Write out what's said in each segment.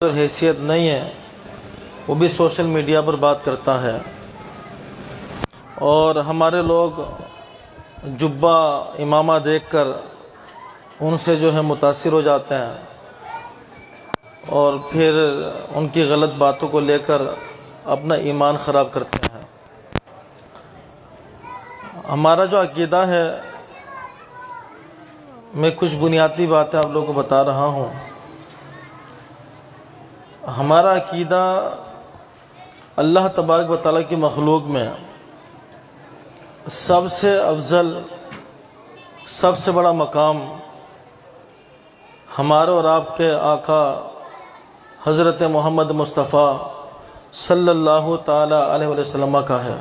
حیثیت نہیں ہے وہ بھی سوشل میڈیا پر بات کرتا ہے، اور ہمارے لوگ جبہ امامہ دیکھ کر ان سے جو ہے متاثر ہو جاتے ہیں اور پھر ان کی غلط باتوں کو لے کر اپنا ایمان خراب کرتے ہیں۔ ہمارا جو عقیدہ ہے، میں کچھ بنیادی باتیں آپ لوگوں کو بتا رہا ہوں۔ ہمارا عقیدہ اللہ تبارک و تعالیٰ کی مخلوق میں سب سے افضل، سب سے بڑا مقام ہمارے اور آپ کے آقا حضرت محمد مصطفیٰ صلی اللہ تعالیٰ علیہ وسلم کا ہے۔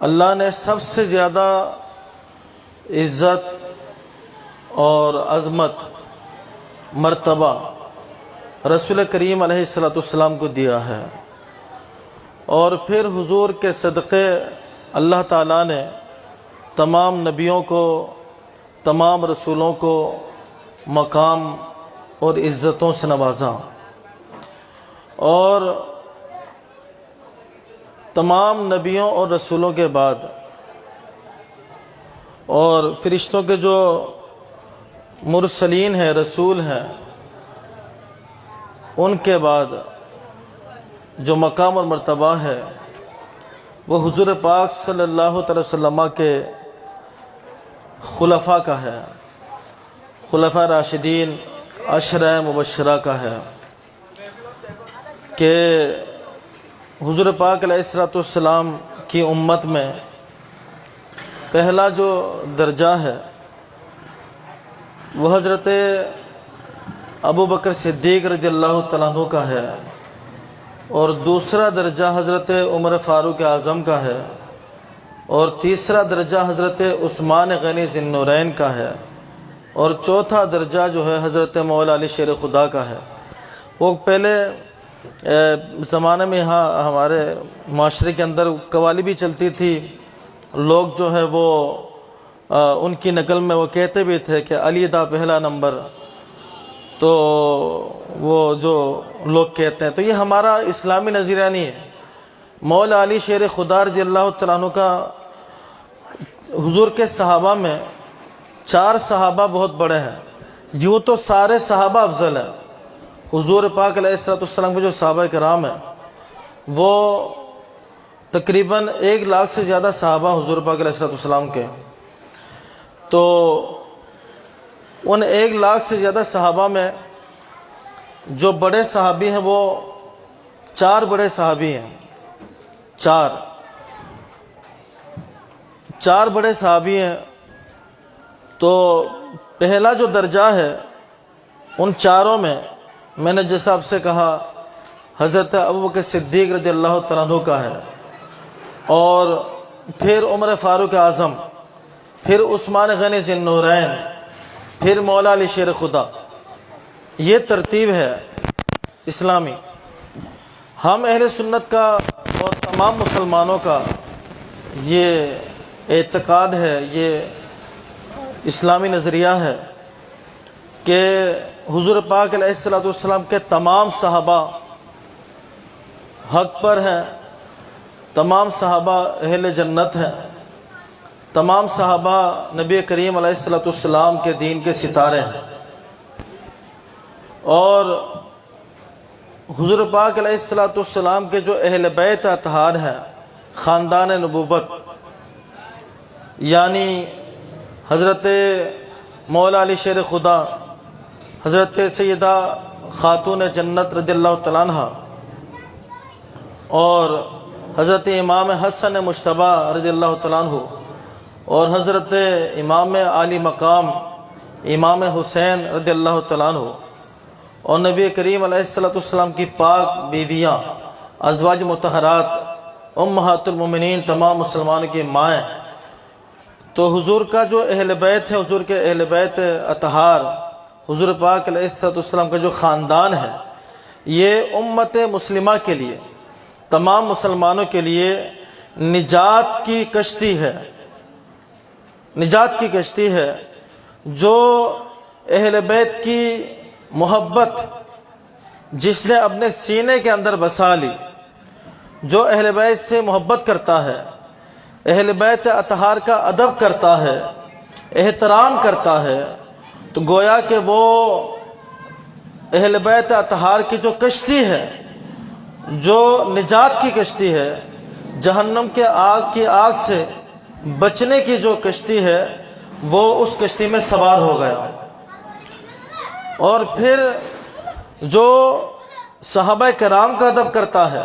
اللہ نے سب سے زیادہ عزت اور عظمت مرتبہ رسول کریم علیہ السلام کو دیا ہے، اور پھر حضور کے صدقے اللہ تعالیٰ نے تمام نبیوں کو، تمام رسولوں کو مقام اور عزتوں سے نوازا، اور تمام نبیوں اور رسولوں کے بعد اور فرشتوں کے جو مرسلین ہیں، رسول ہیں، ان کے بعد جو مقام اور مرتبہ ہے وہ حضور پاک صلی اللہ علیہ وسلم کے خلفاء کا ہے، خلفاء راشدین عشرہ مبشرہ کا ہے، کہ حضور پاک علیہ السلام کی امت میں پہلا جو درجہ ہے وہ حضرت ابو بکر صدیق رضی اللہ تعالیٰ عنہ کا ہے، اور دوسرا درجہ حضرت عمر فاروق اعظم کا ہے، اور تیسرا درجہ حضرت عثمان غنی ذی النورین کا ہے، اور چوتھا درجہ جو ہے حضرت مولا علی شیر خدا کا ہے۔ وہ پہلے زمانے میں یہاں ہمارے معاشرے کے اندر قوالی بھی چلتی تھی، لوگ جو ہے وہ ان کی نقل میں وہ کہتے بھی تھے کہ علی دا پہلا نمبر، تو وہ جو لوگ کہتے ہیں، تو یہ ہمارا اسلامی نظریہ نہیں ہے۔ مولا علی شیر خدا رضی اللہ تعالیٰ عنہ کا حضور کے صحابہ میں 4 صحابہ بہت بڑے ہیں، یوں تو سارے صحابہ افضل ہیں۔ حضور پاک علیہ السلام کے جو صحابہ کرام ہیں وہ تقریباً 1 لاکھ سے زیادہ صحابہ حضور پاک علیہ السلام کے، تو ان 1 لاکھ سے زیادہ صحابہ میں جو بڑے صحابی ہیں وہ 4 بڑے صحابی ہیں، 4 بڑے صحابی ہیں۔ تو پہلا جو درجہ ہے ان 4 میں نے جیسا آپ سے کہا حضرت ابوبکر صدیق رضی اللہ تعالیٰ عنہ کا ہے، اور پھر عمر فاروق اعظم، پھر عثمان غنی ذی النورین، پھر مولا علی شیر خدا۔ یہ ترتیب ہے اسلامی۔ ہم اہل سنت کا اور تمام مسلمانوں کا یہ اعتقاد ہے، یہ اسلامی نظریہ ہے کہ حضور پاک علیہ السلام کے تمام صحابہ حق پر ہیں، تمام صحابہ اہل جنت ہیں، تمام صحابہ نبی کریم علیہ السلام کے دین کے ستارے ہیں، اور حضور پاک علیہ السلام کے جو اہل بیت اطہار ہیں، خاندان نبوت، یعنی حضرت مولا علی شیر خدا، حضرت سیدہ خاتون جنت رضی اللہ تعالیٰ عنہ، اور حضرت امام حسن مجتبی رضی اللہ تعالیٰ عنہ، اور حضرت امام عالی مقام امام حسین رضی اللہ تعالیٰ عنہ، اور نبی کریم علیہ السلام کی پاک بیویاں، ازواج مطہرات، امہات المومنین، تمام مسلمانوں کی مائیں۔ تو حضور کا جو اہل بیت ہے، حضور کے اہل بیت اطہار، حضور پاک علیہ السلام کا جو خاندان ہے، یہ امت مسلمہ کے لیے، تمام مسلمانوں کے لیے نجات کی کشتی ہے، نجات کی کشتی ہے۔ جو اہل بیت کی محبت جس نے اپنے سینے کے اندر بسا لی، جو اہل بیت سے محبت کرتا ہے، اہل بیت اطہار کا ادب کرتا ہے، احترام کرتا ہے، تو گویا کہ وہ اہل بیت اطہار کی جو کشتی ہے، جو نجات کی کشتی ہے، جہنم کے آگ سے بچنے کی جو کشتی ہے، وہ اس کشتی میں سوار ہو گیا۔ اور پھر جو صحابہ کرام کا ادب کرتا ہے،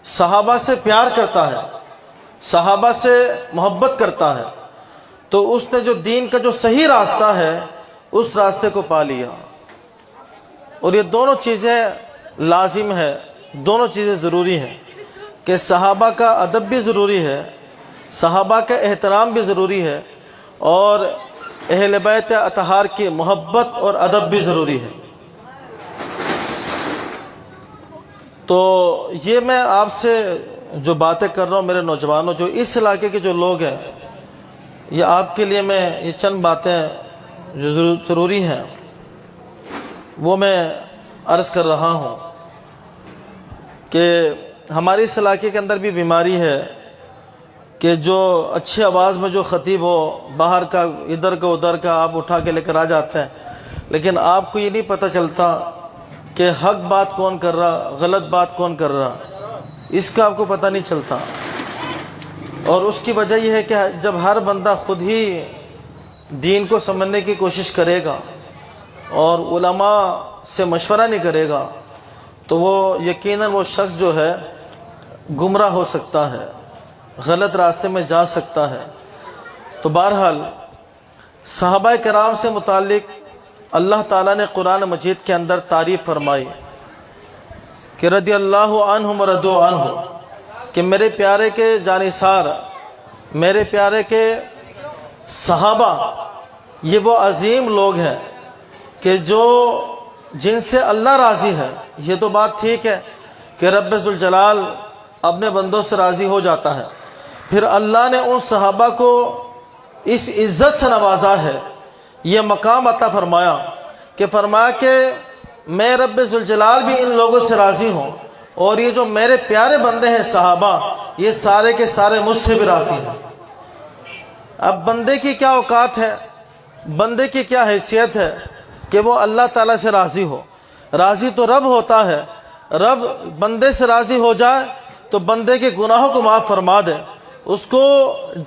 صحابہ سے پیار کرتا ہے، صحابہ سے محبت کرتا ہے، تو اس نے جو دین کا جو صحیح راستہ ہے اس راستے کو پا لیا۔ اور یہ دونوں چیزیں لازم ہے، دونوں چیزیں ضروری ہیں کہ صحابہ کا ادب بھی ضروری ہے، صحابہ کا احترام بھی ضروری ہے، اور اہل بیت اطہار کی محبت اور ادب بھی ضروری ہے۔ تو یہ میں آپ سے جو باتیں کر رہا ہوں میرے نوجوانوں، جو اس علاقے کے جو لوگ ہیں، یہ آپ کے لیے میں یہ چند باتیں جو ضروری ہیں وہ میں عرض کر رہا ہوں کہ ہمارے اس علاقے کے اندر بھی بیماری ہے کہ جو اچھی آواز میں جو خطیب ہو، باہر کا ادھر کا ادھر کا آپ اٹھا کے لے کر آ جاتے ہیں، لیکن آپ کو یہ نہیں پتہ چلتا کہ حق بات کون کر رہا، غلط بات کون کر رہا، اس کا آپ کو پتہ نہیں چلتا۔ اور اس کی وجہ یہ ہے کہ جب ہر بندہ خود ہی دین کو سمجھنے کی کوشش کرے گا اور علماء سے مشورہ نہیں کرے گا تو وہ یقیناً وہ شخص جو ہے گمراہ ہو سکتا ہے، غلط راستے میں جا سکتا ہے۔ تو بہرحال صحابہ کرام سے متعلق اللہ تعالیٰ نے قرآن مجید کے اندر تعریف فرمائی کہ رضی اللہ عنہم ورضوا عنہ، کہ میرے پیارے کے جانثار، میرے پیارے کے صحابہ یہ وہ عظیم لوگ ہیں کہ جن سے اللہ راضی ہے۔ یہ تو بات ٹھیک ہے کہ رب ذوالجلال اپنے بندوں سے راضی ہو جاتا ہے، پھر اللہ نے ان صحابہ کو اس عزت سے نوازا ہے، یہ مقام عطا فرمایا کہ میں رب ذوالجلال بھی ان لوگوں سے راضی ہوں، اور یہ جو میرے پیارے بندے ہیں صحابہ، یہ سارے کے سارے مجھ سے بھی راضی ہیں۔ اب بندے کی کیا اوقات ہے، بندے کی کیا حیثیت ہے کہ وہ اللہ تعالیٰ سے راضی ہو؟ راضی تو رب ہوتا ہے، رب بندے سے راضی ہو جائے تو بندے کے گناہوں کو معاف فرما دے، اس کو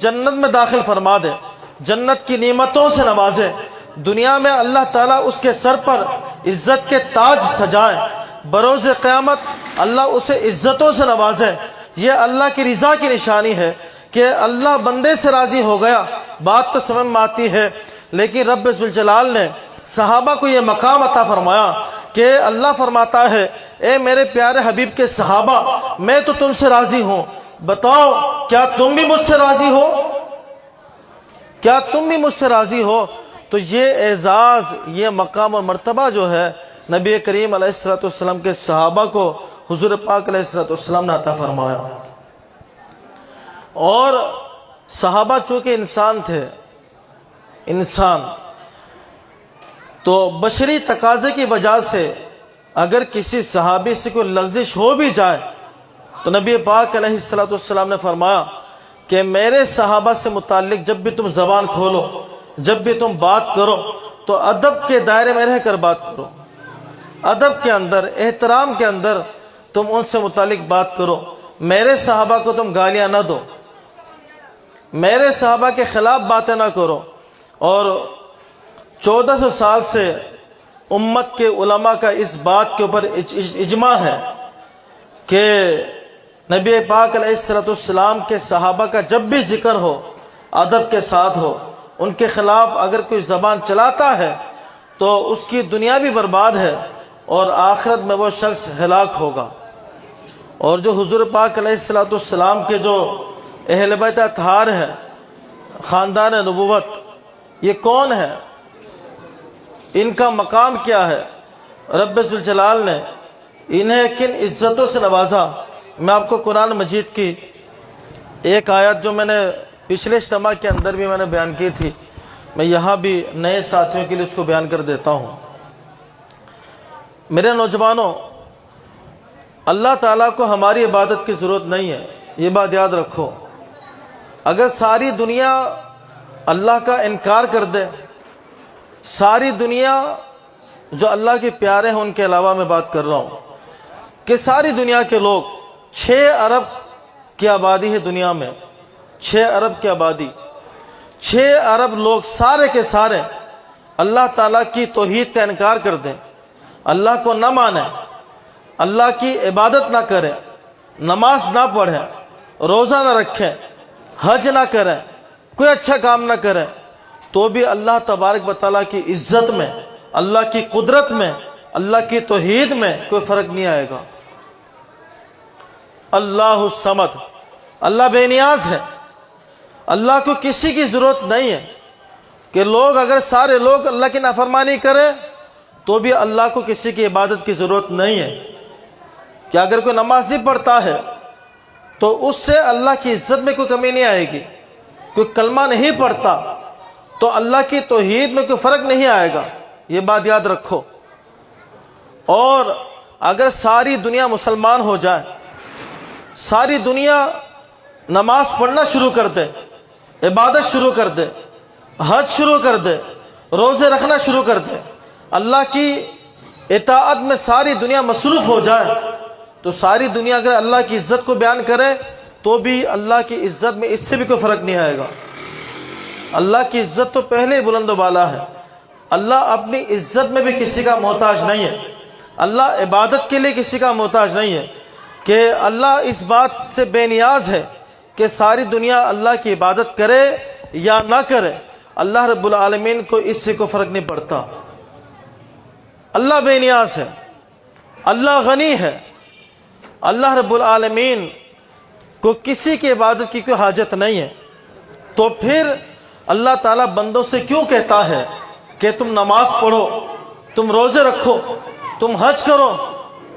جنت میں داخل فرما دے، جنت کی نعمتوں سے نوازے، دنیا میں اللہ تعالیٰ اس کے سر پر عزت کے تاج سجائے، بروز قیامت اللہ اسے عزتوں سے نوازے۔ یہ اللہ کی رضا کی نشانی ہے کہ اللہ بندے سے راضی ہو گیا۔ بات تو سمجھ میں آتی ہے، لیکن رب ذوالجلال نے صحابہ کو یہ مقام عطا فرمایا کہ اللہ فرماتا ہے اے میرے پیارے حبیب کے صحابہ، میں تو تم سے راضی ہوں، بتاؤ کیا تم بھی مجھ سے راضی ہو؟ کیا تم بھی مجھ سے راضی ہو؟ تو یہ اعزاز، یہ مقام اور مرتبہ جو ہے نبی کریم علیہ السلام کے صحابہ کو حضور پاک علیہ السلام نے عطا فرمایا۔ اور صحابہ چونکہ انسان تھے، انسان تو بشری تقاضے کی وجہ سے اگر کسی صحابی سے کوئی لغزش ہو بھی جائے تو نبی پاک علیہ السلام نے فرمایا کہ میرے صحابہ سے متعلق جب بھی تم زبان کھولو، جب بھی تم بات کرو تو ادب کے دائرے میں رہ کر بات کرو، ادب کے اندر، احترام کے اندر تم ان سے متعلق بات کرو، میرے صحابہ کو تم گالیاں نہ دو، میرے صحابہ کے خلاف باتیں نہ کرو۔ اور 1400 سال سے امت کے علماء کا اس بات کے اوپر اجماع ہے کہ نبی پاک علیہ السلام کے صحابہ کا جب بھی ذکر ہو ادب کے ساتھ ہو، ان کے خلاف اگر کوئی زبان چلاتا ہے تو اس کی دنیا بھی برباد ہے اور آخرت میں وہ شخص ہلاک ہوگا۔ اور جو حضور پاک علیہ السلام کے جو اہل بیت اطہار ہیں، خاندان نبوت، یہ کون ہے؟ ان کا مقام کیا ہے؟ رب ذوالجلال نے انہیں کن عزتوں سے نوازا؟ میں آپ کو قرآن مجید کی ایک آیت جو میں نے پچھلے اجتماع کے اندر بھی میں نے بیان کی تھی، میں یہاں بھی نئے ساتھیوں کے لیے اس کو بیان کر دیتا ہوں۔ میرے نوجوانوں، اللہ تعالیٰ کو ہماری عبادت کی ضرورت نہیں ہے، یہ بات یاد رکھو۔ اگر ساری دنیا اللہ کا انکار کر دے، ساری دنیا جو اللہ کے پیارے ہیں ان کے علاوہ میں بات کر رہا ہوں کہ ساری دنیا کے لوگ 6 ارب کی آبادی ہے دنیا میں، 6 ارب کی آبادی، 6 ارب لوگ سارے کے سارے اللہ تعالیٰ کی توحید کا انکار کر دیں، اللہ کو نہ مانیں، اللہ کی عبادت نہ کریں، نماز نہ پڑھیں، روزہ نہ رکھیں، حج نہ کریں، کوئی اچھا کام نہ کریں، تو بھی اللہ تبارک و تعالیٰ کی عزت میں، اللہ کی قدرت میں، اللہ کی توحید میں کوئی فرق نہیں آئے گا۔ اللہ الصمد، اللہ بے نیاز ہے، اللہ کو کسی کی ضرورت نہیں ہے کہ لوگ اگر سارے لوگ اللہ کی نافرمانی کریں تو بھی اللہ کو کسی کی عبادت کی ضرورت نہیں ہے، کہ اگر کوئی نماز نہیں پڑھتا ہے تو اس سے اللہ کی عزت میں کوئی کمی نہیں آئے گی، کوئی کلمہ نہیں پڑھتا تو اللہ کی توحید میں کوئی فرق نہیں آئے گا، یہ بات یاد رکھو۔ اور اگر ساری دنیا مسلمان ہو جائے، ساری دنیا نماز پڑھنا شروع کر دے، عبادت شروع کر دے، حج شروع کر دے، روزے رکھنا شروع کر دے، اللہ کی اطاعت میں ساری دنیا مصروف ہو جائے، تو ساری دنیا اگر اللہ کی عزت کو بیان کرے تو بھی اللہ کی عزت میں اس سے بھی کوئی فرق نہیں آئے گا۔ اللہ کی عزت تو پہلے ہی بلند و بالا ہے، اللہ اپنی عزت میں بھی کسی کا محتاج نہیں ہے، اللہ عبادت کے لیے کسی کا محتاج نہیں ہے، کہ اللہ اس بات سے بے نیاز ہے کہ ساری دنیا اللہ کی عبادت کرے یا نہ کرے، اللہ رب العالمین کو اس سے کوئی فرق نہیں پڑتا۔ اللہ بے نیاز ہے، اللہ غنی ہے، اللہ رب العالمین کو کسی کی عبادت کی کوئی حاجت نہیں ہے، تو پھر اللہ تعالیٰ بندوں سے کیوں کہتا ہے کہ تم نماز پڑھو، تم روزے رکھو، تم حج کرو؟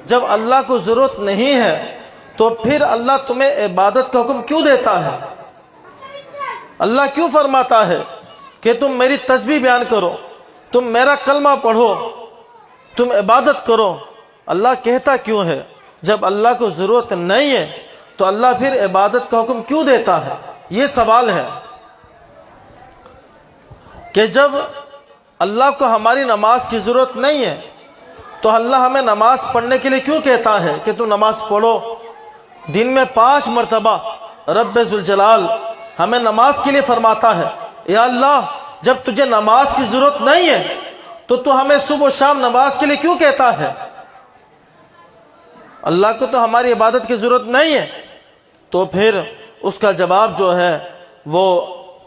جب اللہ کو ضرورت نہیں ہے تو پھر اللہ تمہیں عبادت کا حکم کیوں دیتا ہے؟ اللہ کیوں فرماتا ہے کہ تم میری تسبیح بیان کرو، تم میرا کلمہ پڑھو، تم عبادت کرو؟ اللہ کہتا کیوں ہے؟ جب اللہ کو ضرورت نہیں ہے تو اللہ پھر عبادت کا حکم کیوں دیتا ہے؟ یہ سوال ہے کہ جب اللہ کو ہماری نماز کی ضرورت نہیں ہے تو اللہ ہمیں نماز پڑھنے کے لیے کیوں کہتا ہے کہ تم نماز پڑھو؟ دن میں 5 مرتبہ رب ذوالجلال ہمیں نماز کے لیے فرماتا ہے، یا اللہ جب تجھے نماز کی ضرورت نہیں ہے تو ہمیں صبح و شام نماز کے لیے کیوں کہتا ہے؟ اللہ کو تو ہماری عبادت کی ضرورت نہیں ہے۔ تو پھر اس کا جواب جو ہے وہ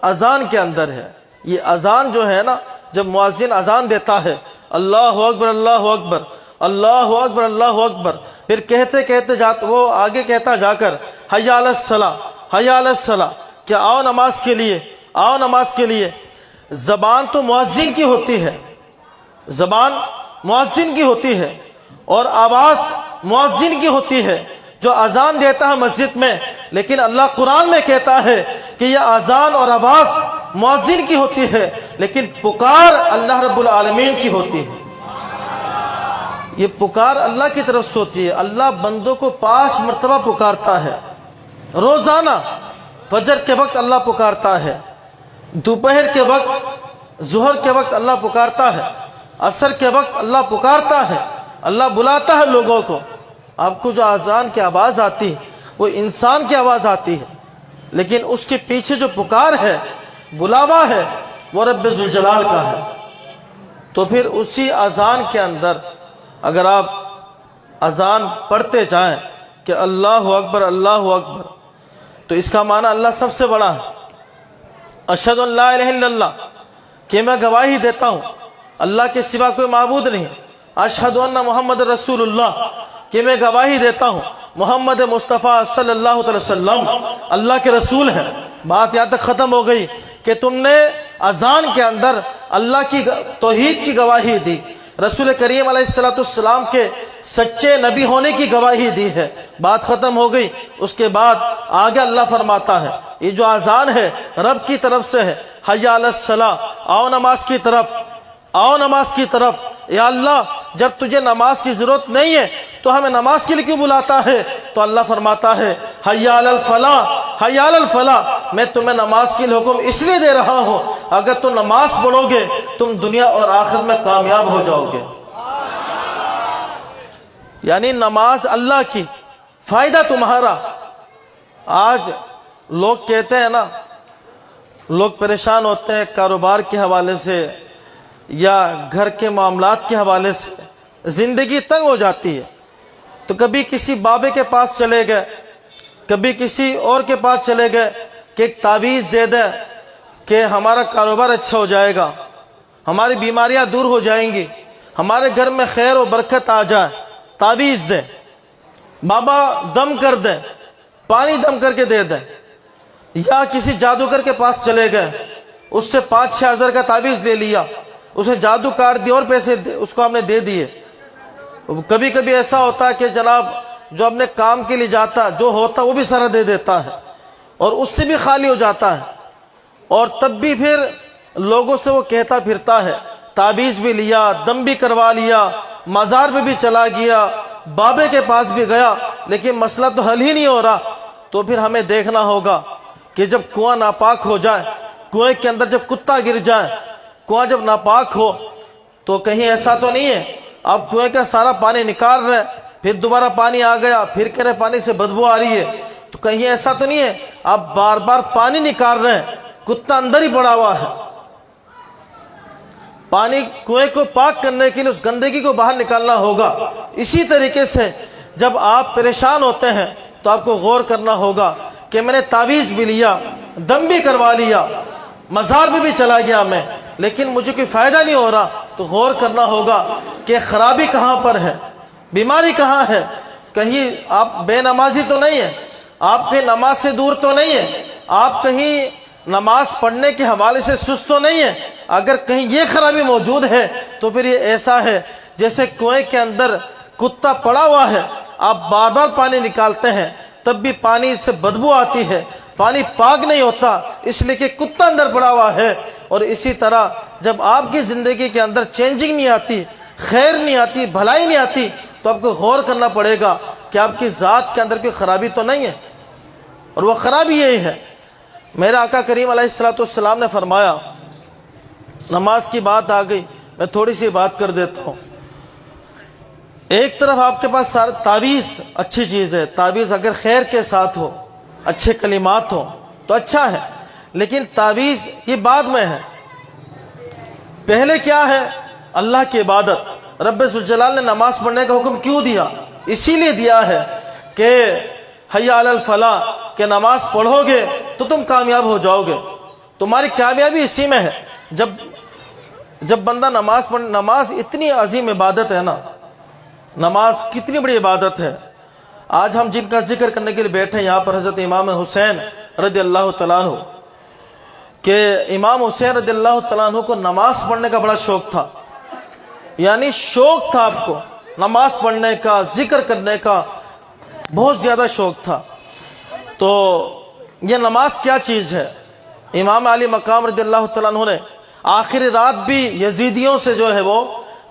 اذان کے اندر ہے۔ یہ اذان جو ہے نا، جب مؤذن اذان دیتا ہے، اللہ اکبر اللہ اکبر اللہ اکبر اللہ اکبر، پھر کہتے کہتے وہ آگے کہتا جا کر حی علی الصلاۃ حی علی الصلاۃ، کہ آؤ نماز کے لیے، آؤ نماز کے لیے۔ زبان تو مؤذن کی ہوتی ہے، زبان مؤذن کی ہوتی ہے اور آواز مؤذن کی ہوتی ہے جو اذان دیتا ہے مسجد میں، لیکن اللہ قرآن میں کہتا ہے کہ یہ اذان اور آواز مؤذن کی ہوتی ہے لیکن پکار اللہ رب العالمین کی ہوتی ہے۔ یہ پکار اللہ کی طرف سے ہوتی ہے۔ اللہ بندوں کو 5 مرتبہ پکارتا ہے روزانہ۔ فجر کے وقت اللہ پکارتا ہے، دوپہر کے وقت، ظہر کے وقت اللہ پکارتا ہے، عصر کے وقت اللہ پکارتا ہے، اللہ بلاتا ہے لوگوں کو۔ آپ کو جو اذان کی آواز آتی ہے وہ انسان کی آواز آتی ہے، لیکن اس کے پیچھے جو پکار ہے، بلاوا ہے، وہ رب ذوالجلال کا ہے۔ تو پھر اسی اذان کے اندر اگر آپ اذان پڑھتے جائیں کہ اللہ اکبر اللہ اکبر، تو اس کا معنی اللہ سب سے بڑا ہے۔ اشہد ان لا الہ الا اللہ، کہ میں گواہی دیتا ہوں اللہ کے سوا کوئی معبود نہیں۔ اشہد ان محمد رسول اللہ، کہ میں گواہی دیتا ہوں محمد مصطفیٰ صلی اللہ علیہ وسلم اللہ کے رسول ہیں۔ بات یہاں تک ختم ہو گئی کہ تم نے اذان کے اندر اللہ کی توحید کی گواہی دی، رسول کریم علیہ السلام کے سچے نبی ہونے کی گواہی دی ہے۔ بات ختم ہو گئی۔ اس کے بعد آگے اللہ فرماتا ہے یہ جو اذان ہے رب کی طرف سے ہے، حی علی الصلاۃ، آؤ نماز کی طرف، آؤ نماز کی طرف۔ یا اللہ جب تجھے نماز کی ضرورت نہیں ہے تو ہمیں نماز کے لیے کیوں بلاتا ہے؟ تو اللہ فرماتا ہے حی علی الفلاح، حی علی الفلاح، میں تمہیں نماز کے لیے حکم اس لیے دے رہا ہوں، اگر تم نماز پڑھو گے تم دنیا اور آخرت میں کامیاب ہو جاؤ گے۔ یعنی نماز اللہ کی، فائدہ تمہارا۔ آج لوگ کہتے ہیں نا، لوگ پریشان ہوتے ہیں کاروبار کے حوالے سے یا گھر کے معاملات کے حوالے سے، زندگی تنگ ہو جاتی ہے، تو کبھی کسی بابے کے پاس چلے گئے، کبھی کسی اور کے پاس چلے گئے کہ ایک تعویذ دے دیں کہ ہمارا کاروبار اچھا ہو جائے گا، ہماری بیماریاں دور ہو جائیں گی، ہمارے گھر میں خیر و برکت آ جائے، تعویذ دیں، بابا دم کر دیں، پانی دم کر کے دے دیں، یا کسی جادوگر کے پاس چلے گئے، اس سے 5-6 ہزار کا تعویذ لے لیا، اسے جادو کاٹ دیا اور پیسے اس کو ہم نے دے دیے۔ کبھی کبھی ایسا ہوتا ہے کہ جناب جو اپنے کام کے لیے جاتا جو ہوتا وہ بھی سارا دے دیتا ہے اور اس سے بھی خالی ہو جاتا ہے، اور تب بھی پھر لوگوں سے وہ کہتا پھرتا ہے تعویذ بھی لیا، دم بھی کروا لیا، مزار پہ بھی چلا گیا، بابے کے پاس بھی گیا، لیکن مسئلہ تو حل ہی نہیں ہو رہا۔ تو پھر ہمیں دیکھنا ہوگا کہ جب کنواں ناپاک ہو جائے، کنویں کے اندر جب کتا گر جائے، کنواں جب ناپاک ہو تو کہیں ایسا تو نہیں ہے اب کنویں کا سارا پانی نکال رہے پھر دوبارہ پانی آ گیا، پھر کہہ رہے پانی سے بدبو آ رہی ہے، تو کہیں ایسا تو نہیں ہے آپ بار بار پانی نکال رہے ہیں، کتا اندر ہی پڑا ہوا ہے۔ پانی کنویں کو پاک کرنے کے لیے اس گندگی کو باہر نکالنا ہوگا۔ اسی طریقے سے جب آپ پریشان ہوتے ہیں تو آپ کو غور کرنا ہوگا کہ میں نے تعویذ بھی لیا، دم بھی کروا لیا، مزار پہ بھی چلا گیا میں، لیکن مجھے کوئی فائدہ نہیں ہو رہا، تو غور کرنا ہوگا کہ خرابی کہاں پر ہے، بیماری کہاں ہے۔ کہیں آپ بے نمازی تو نہیں ہے، آپ کہیں نماز سے دور تو نہیں ہے، آپ کہیں نماز پڑھنے کے حوالے سے سست تو نہیں ہے۔ اگر کہیں یہ خرابی موجود ہے تو پھر یہ ایسا ہے جیسے کنویں کے اندر کتا پڑا ہوا ہے، آپ بار بار پانی نکالتے ہیں تب بھی پانی سے بدبو آتی ہے، پانی پاک نہیں ہوتا، اس لیے کہ کتا اندر پڑا ہوا ہے۔ اور اسی طرح جب آپ کی زندگی کے اندر چینجنگ نہیں آتی، خیر نہیں آتی، بھلائی نہیں آتی، تو آپ کو غور کرنا پڑے گا کہ آپ کی ذات کے اندر کوئی خرابی تو نہیں ہے، اور وہ خرابی یہی ہے۔ میرے آقا کریم علیہ السلام نے فرمایا، نماز کی بات آ گئی، میں تھوڑی سی بات کر دیتا ہوں۔ ایک طرف آپ کے پاس سارا تعویذ اچھی چیز ہے، تعویذ اگر خیر کے ساتھ ہو، اچھے کلمات ہو تو اچھا ہے، لیکن تعویذ یہ بعد میں ہے۔ پہلے کیا ہے؟ اللہ کی عبادت۔ رب ذوالجلال نے نماز پڑھنے کا حکم کیوں دیا؟ اسی لیے دیا ہے کہ حی علی الفلاح، کہ نماز پڑھو گے تو تم کامیاب ہو جاؤ گے، تمہاری کامیابی اسی میں ہے۔ جب بندہ نماز اتنی عظیم عبادت ہے نا، نماز کتنی بڑی عبادت ہے۔ آج ہم جن کا ذکر کرنے کے لیے بیٹھے ہیں یہاں پر حضرت امام حسین رضی اللہ تعالیٰ عنہ، کہ امام حسین رضی اللہ تعالیٰ عنہ کو نماز پڑھنے کا بڑا شوق تھا، یعنی شوق تھا آپ کو نماز پڑھنے کا، ذکر کرنے کا بہت زیادہ شوق تھا۔ تو یہ نماز کیا چیز ہے؟ امام علی مقام رضی اللہ تعالیٰ عنہ نے آخری رات بھی یزیدیوں سے جو ہے وہ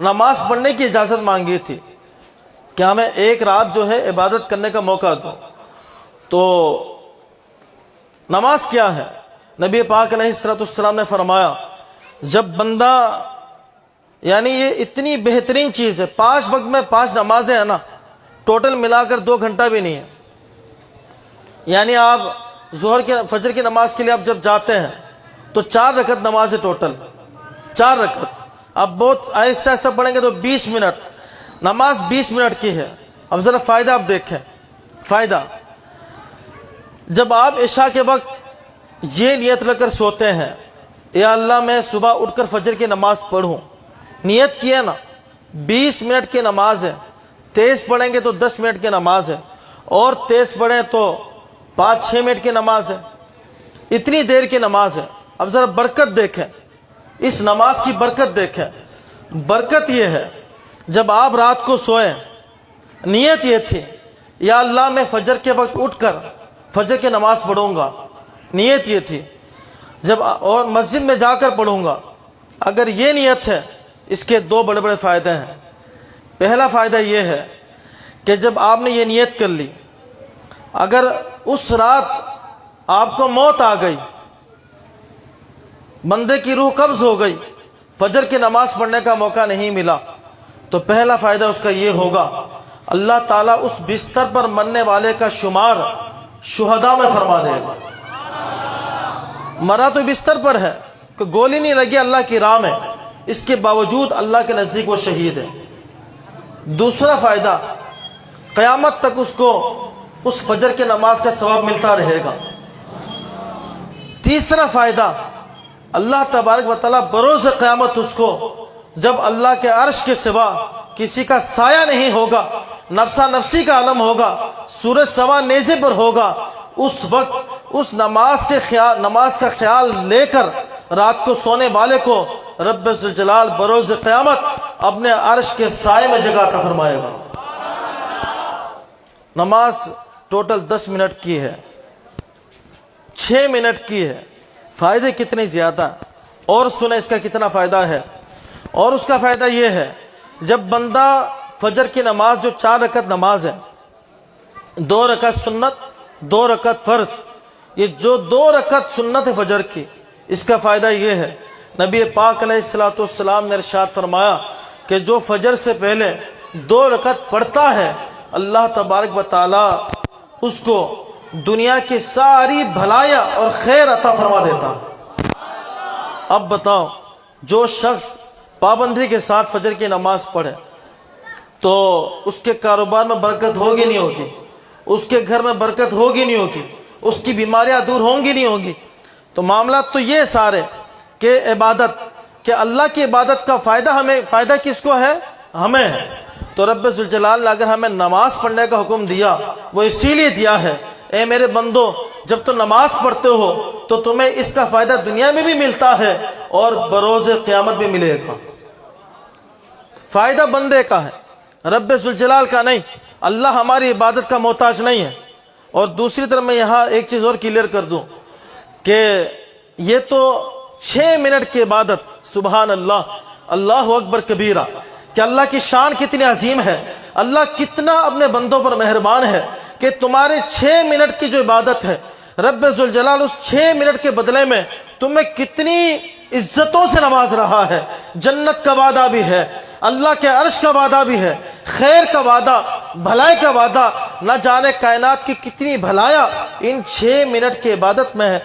نماز پڑھنے کی اجازت مانگی تھی کہ ہمیں ایک رات جو ہے عبادت کرنے کا موقع دو۔ تو نماز کیا ہے؟ نبی پاک علیہ السلام نے فرمایا، جب بندہ، یعنی یہ اتنی بہترین چیز ہے، 5 وقت میں 5 نمازیں ہیں نا، ٹوٹل ملا کر 2 گھنٹہ بھی نہیں ہے۔ یعنی آپ فجر کی نماز کے لیے آپ جب جاتے ہیں تو 4 رکعت نماز ہے، ٹوٹل 4 رکعت۔ اب بہت آہستہ آہستہ پڑھیں گے تو 20 منٹ، نماز 20 منٹ کی ہے۔ اب ذرا فائدہ آپ دیکھیں، فائدہ جب آپ عشاء کے وقت یہ نیت رکھ کر سوتے ہیں، یا اللہ میں صبح اٹھ کر فجر کی نماز پڑھوں، نیت کی ہے نا، 20 منٹ کی نماز ہے، تیز پڑھیں گے تو 10 منٹ کی نماز ہے، اور تیز پڑھیں تو 5-6 منٹ کی نماز ہے، اتنی دیر کی نماز ہے۔ اب ذرا برکت دیکھیں، اس نماز کی برکت دیکھیں۔ برکت یہ ہے، جب آپ رات کو سوئیں، نیت یہ تھی یا اللہ میں فجر کے وقت اٹھ کر فجر کی نماز پڑھوں گا، نیت یہ تھی، جب اور مسجد میں جا کر پڑھوں گا، اگر یہ نیت ہے اس کے دو بڑے بڑے فائدے ہیں۔ پہلا فائدہ یہ ہے کہ جب آپ نے یہ نیت کر لی، اگر اس رات آپ کو موت آ گئی، بندے کی روح قبض ہو گئی، فجر کی نماز پڑھنے کا موقع نہیں ملا، تو پہلا فائدہ اس کا یہ ہوگا، اللہ تعالیٰ اس بستر پر مرنے والے کا شمار شہداء میں فرما دے گا۔ مرا تو بستر پر ہے، کہ گولی نہیں لگی اللہ کی راہ میں، اس کے باوجود اللہ کے نزدیک وہ شہید ہے۔ دوسرا فائدہ، قیامت تک اس کو اس فجر کی نماز کا ثواب ملتا رہے گا۔ تیسرا فائدہ، اللہ تبارک و تعالیٰ بروز قیامت اس کو، جب اللہ کے عرش کے سوا کسی کا سایہ نہیں ہوگا، نفسا نفسی کا عالم ہوگا، سورج سوا نیزے پر ہوگا، اس وقت اس نماز کا خیال لے کر رات کو سونے والے کو رب ذوالجلال بروز قیامت اپنے عرش کے سائے میں جگہ عطا فرمائے گا۔ نماز ٹوٹل 10 منٹ کی ہے، 6 منٹ کی ہے، فائدے کتنے زیادہ، اور سنیں اس کا کتنا فائدہ ہے۔ اور اس کا فائدہ یہ ہے، جب بندہ فجر کی نماز جو 4 رکعت نماز ہے، 2 رکعت سنت 2 رکعت فرض، یہ جو 2 رکعت سنت ہے فجر کی، اس کا فائدہ یہ ہے، نبی پاک علیہ السلام نے ارشاد فرمایا کہ جو فجر سے پہلے 2 رکعت پڑھتا ہے، اللہ تبارک و تعالی اس کو دنیا کی ساری بھلائیاں اور خیر عطا فرما دیتا۔ اب بتاؤ، جو شخص پابندی کے ساتھ فجر کی نماز پڑھے تو اس کے کاروبار میں برکت ہوگی نہیں ہوگی، اس کے گھر میں برکت ہوگی نہیں ہوگی، اس کی بیماریاں دور ہوں گی نہیں ہوں گی۔ تو معاملات تو یہ سارے کہ عبادت، کہ اللہ کی عبادت کا فائدہ کس کو ہے؟ ہمیں ہے۔ تو رب ذوالجلال نے اگر ہمیں نماز پڑھنے کا حکم دیا، وہ اسی لیے دیا ہے، اے میرے بندو، جب تم نماز پڑھتے ہو تو تمہیں اس کا فائدہ دنیا میں بھی ملتا ہے اور بروز قیامت بھی ملے گا۔ فائدہ بندے کا ہے، رب ذوالجلال کا نہیں۔ اللہ ہماری عبادت کا محتاج نہیں ہے۔ اور دوسری طرف میں یہاں ایک چیز اور کلیئر کر دوں کہ یہ تو 6 منٹ کی عبادت، سبحان اللہ، اللہ اکبر کبیرہ، کہ اللہ کی شان کتنی عظیم ہے، اللہ کتنا اپنے بندوں پر مہربان ہے کہ تمہارے 6 منٹ کی جو عبادت ہے، رب ذوالجلال اس 6 منٹ کے بدلے میں تمہیں کتنی عزتوں سے نواز رہا ہے۔ جنت کا وعدہ بھی ہے، اللہ کے عرش کا وعدہ بھی ہے، خیر کا وعدہ، بھلائی کا وعدہ، نہ جانے کائنات کی کتنی بھلائیاں ان 6 منٹ کی عبادت میں ہے۔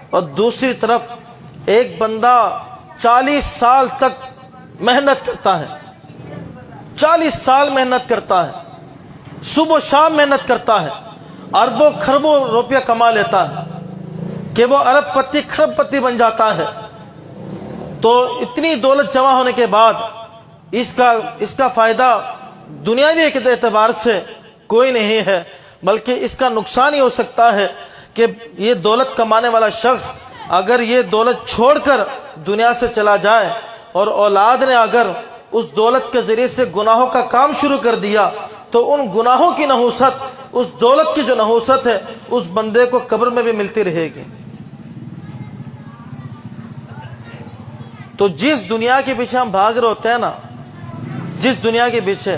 اور دوسری طرف ایک بندہ 40 سال تک محنت کرتا ہے، 40 سال محنت کرتا ہے، صبح و شام محنت کرتا ہے، اربوں خربوں روپیہ کما لیتا ہے کہ وہ ارب پتی خرب پتی بن جاتا ہے۔ تو اتنی دولت جمع ہونے کے بعد اس کا فائدہ دنیاوی اعتبار سے کوئی نہیں ہے، بلکہ اس کا نقصان ہی ہو سکتا ہے کہ یہ دولت کمانے والا شخص اگر یہ دولت چھوڑ کر دنیا سے چلا جائے اور اولاد نے اگر اس دولت کے ذریعے سے گناہوں کا کام شروع کر دیا تو ان گناہوں کی نحوست، اس دولت کی جو نحوست ہے، اس بندے کو قبر میں بھی ملتی رہے گی۔ تو جس دنیا کے پیچھے ہم بھاگ رہے ہوتے ہیں نا، جس دنیا کے پیچھے،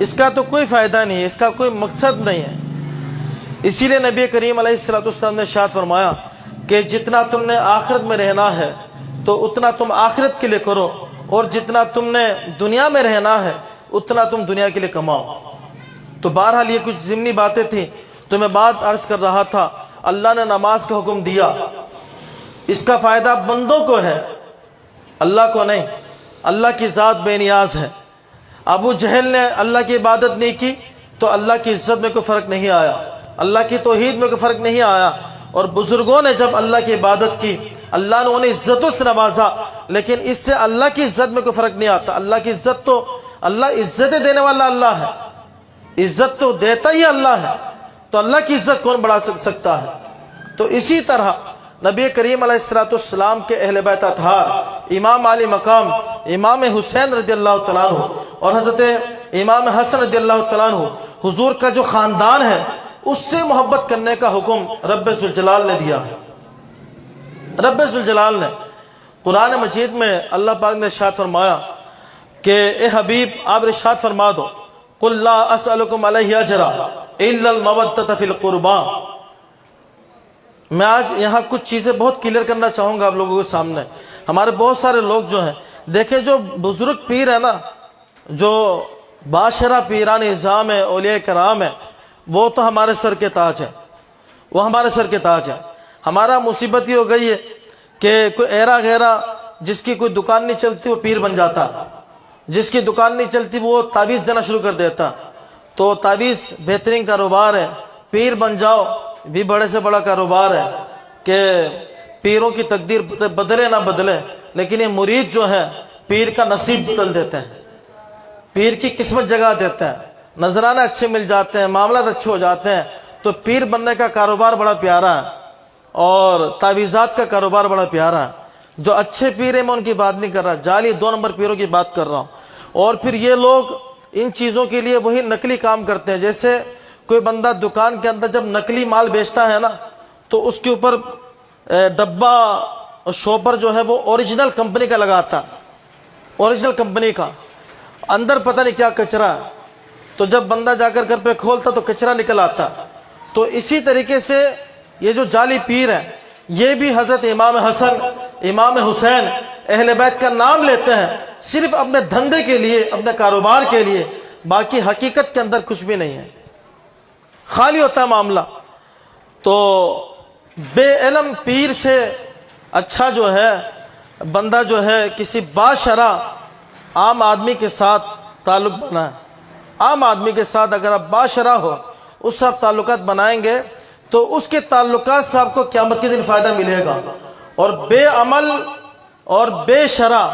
اس کا تو کوئی فائدہ نہیں ہے، اس کا کوئی مقصد نہیں ہے۔ اسی لیے نبی کریم علیہ السلام نے ارشاد فرمایا کہ جتنا تم نے آخرت میں رہنا ہے تو اتنا تم آخرت کے لیے کرو، اور جتنا تم نے دنیا میں رہنا ہے اتنا تم دنیا کے لیے کماؤ۔ تو بہرحال یہ کچھ ضمنی باتیں تھیں، تو میں بات عرض کر رہا تھا، اللہ نے نماز کا حکم دیا، اس کا فائدہ بندوں کو ہے، اللہ کو نہیں۔ اللہ کی ذات بے نیاز ہے۔ ابو جہل نے اللہ کی عبادت نہیں کی تو اللہ کی عزت میں کوئی فرق نہیں آیا، اللہ کی توحید میں کوئی فرق نہیں آیا۔ اور بزرگوں نے جب اللہ کی عبادت کی، اللہ نے انہیں عزتوں سے نوازا، لیکن اس سے اللہ کی عزت میں کوئی فرق نہیں آتا۔ اللہ کی عزت تو، اللہ عزتیں دینے والا اللہ ہے، عزت تو دیتا ہی اللہ ہے، تو اللہ کی عزت کون بڑھا سکتا ہے؟ تو اسی طرح نبی کریم علیہ السلام کے اہل بیت اطہار، امام علی مقام، امام حسین رضی اللہ تعالیٰ عنہ اور حضرت امام حسن رضی اللہ تعالیٰ عنہ، حضور کا جو خاندان ہے، اس سے محبت کرنے کا حکم رب ذوالجلال نے دیا ہے۔ رب ذوالجلال نے قرآن مجید میں اللہ پاک نے ارشاد فرمایا کہ اے حبیب آپ ارشاد فرما دو قل لا اسألکم علیہ اجرا الا المودۃ فی القربى۔ میں آج یہاں کچھ چیزیں بہت کلیئر کرنا چاہوں گا آپ لوگوں کے سامنے۔ ہمارے بہت سارے لوگ جو ہیں، دیکھیں جو بزرگ پیر ہے نا، جو باشرہ پیران نظام ہے، اولیاء کرام ہے، وہ تو ہمارے سر کے تاج ہے، وہ ہمارے سر کے تاج ہے۔ ہمارا مصیبت یہ ہو گئی ہے کہ کوئی ایرا غیرہ جس کی کوئی دکان نہیں چلتی وہ پیر بن جاتا، جس کی دکان نہیں چلتی وہ تعویذ دینا شروع کر دیتا۔ تو تعویذ بہترین کاروبار ہے، پیر بن جاؤ بھی بڑے سے بڑا کاروبار ہے کہ پیروں کی تقدیر بدلے نہ بدلے، لیکن یہ مرید جو ہے پیر کا نصیب بدل دیتے ہیں، پیر کی قسمت جگہ دیتے ہیں، نذرانے اچھے مل جاتے ہیں، معاملات اچھے ہو جاتے ہیں۔ تو پیر بننے کا کاروبار بڑا پیارا ہے اور تعویذات کا کاروبار بڑا پیارا ہے۔ جو اچھے پیر ہیں میں ان کی بات نہیں کر رہا، جعلی 2 نمبر پیروں کی بات کر رہا ہوں۔ اور پھر یہ لوگ ان چیزوں کے لیے وہی نقلی کام کرتے ہیں۔ جیسے کوئی بندہ دکان کے اندر جب نقلی مال بیچتا ہے نا، تو اس کے اوپر ڈبہ اور شوپر جو ہے وہ اوریجنل کمپنی کا لگاتا، اوریجنل کمپنی کا، اندر پتہ نہیں کیا کچرا ہے۔ تو جب بندہ جا کر گھر پہ کھولتا تو کچرا نکل آتا۔ تو اسی طریقے سے یہ جو جعلی پیر ہیں یہ بھی حضرت امام حسن، امام حسین، اہل بیت کا نام لیتے ہیں صرف اپنے دھندے کے لیے، اپنے کاروبار کے لیے، باقی حقیقت کے اندر کچھ بھی نہیں ہے، خالی ہوتا ہے معاملہ۔ تو بے علم پیر سے اچھا جو ہے بندہ جو ہے کسی باشرح عام آدمی کے ساتھ تعلق بنائے۔ عام آدمی کے ساتھ اگر آپ باشرح ہو، اس سے آپ تعلقات بنائیں گے تو اس کے تعلقات سے آپ کو قیامت کے دن فائدہ ملے گا۔ اور بے عمل اور بے شرع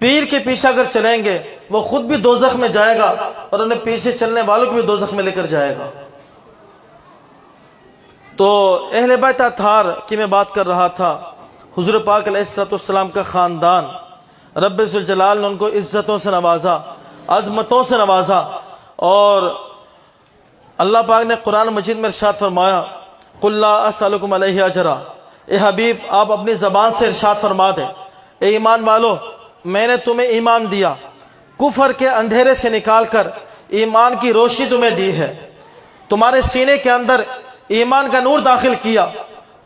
پیر کے پیچھے اگر چلیں گے وہ خود بھی دوزخ میں جائے گا اور انہیں پیچھے چلنے والوں کو بھی دوزخ میں لے کر جائے گا۔ تو اہل بیت اطہار کی میں بات کر رہا تھا، حضور پاک علیہ السلام کا خاندان، رب ذوالجلال نے ان کو عزتوں سے نوازا، عظمتوں سے نوازا۔ اور اللہ پاک نے قرآن مجید میں ارشاد فرمایا قل لا اسألکم علیہ اجرا۔ اے حبیب آپ اپنی زبان سے ارشاد فرما دیں، اے ایمان والو میں نے تمہیں ایمان دیا، کفر کے اندھیرے سے نکال کر ایمان کی روشنی تمہیں دی ہے، تمہارے سینے کے اندر ایمان کا نور داخل کیا،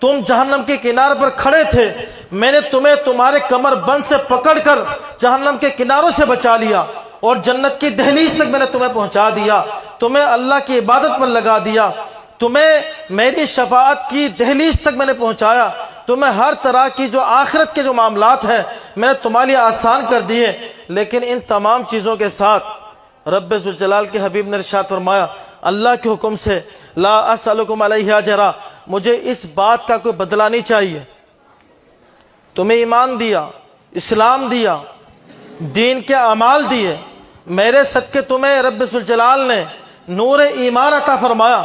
تم جہنم کے کنارے پر کھڑے تھے، میں نے تمہیں تمہارے کمر بند سے پکڑ کر جہنم کے کناروں سے بچا لیا اور جنت کی دہلیز تک میں نے تمہیں پہنچا دیا، تمہیں اللہ کی عبادت پر لگا دیا، تمہیں میری شفاعت کی دہلیز تک میں نے پہنچایا، تمہیں ہر طرح کی جو آخرت کے جو معاملات ہیں میں نے تمہارے لیے آسان کر دیے۔ لیکن ان تمام چیزوں کے ساتھ رب ذوالجلال کے حبیب نے ارشاد فرمایا اللہ کے حکم سے لا اسألکم علیہ اجرا، مجھے اس بات کا کوئی بدلہ نہیں چاہیے۔ تمہیں ایمان دیا، اسلام دیا، دین کے اعمال دیے، میرے صدقے تمہیں رب ذوالجلال نے نور ایمان عطا فرمایا،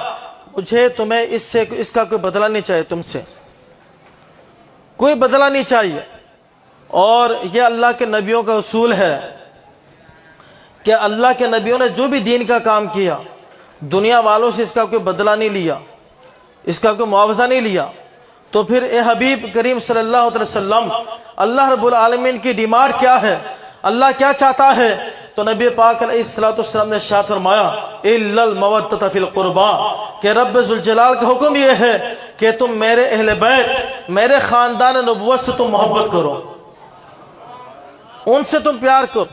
مجھے تمہیں اس کا کوئی بدلہ نہیں چاہیے، تم سے کوئی بدلہ نہیں چاہیے۔ اور یہ اللہ کے نبیوں کا اصول ہے کہ اللہ کے نبیوں نے جو بھی دین کا کام کیا دنیا والوں سے اس کا کوئی بدلہ نہیں لیا، اس کا کوئی معاوضہ نہیں لیا۔ تو پھر اے حبیب کریم صلی اللہ علیہ وسلم اللہ رب العالمین کی ڈیمانڈ کیا ہے، اللہ کیا چاہتا ہے؟ تو نبی پاک علیہ السلام نے ارشاد فرمایا الا المودۃ فی القربى، کہ رب ذوالجلال کا حکم یہ ہے کہ تم میرے اہل بیت، میرے خاندان نبوت سے تم محبت کرو، ان سے تم پیار کرو۔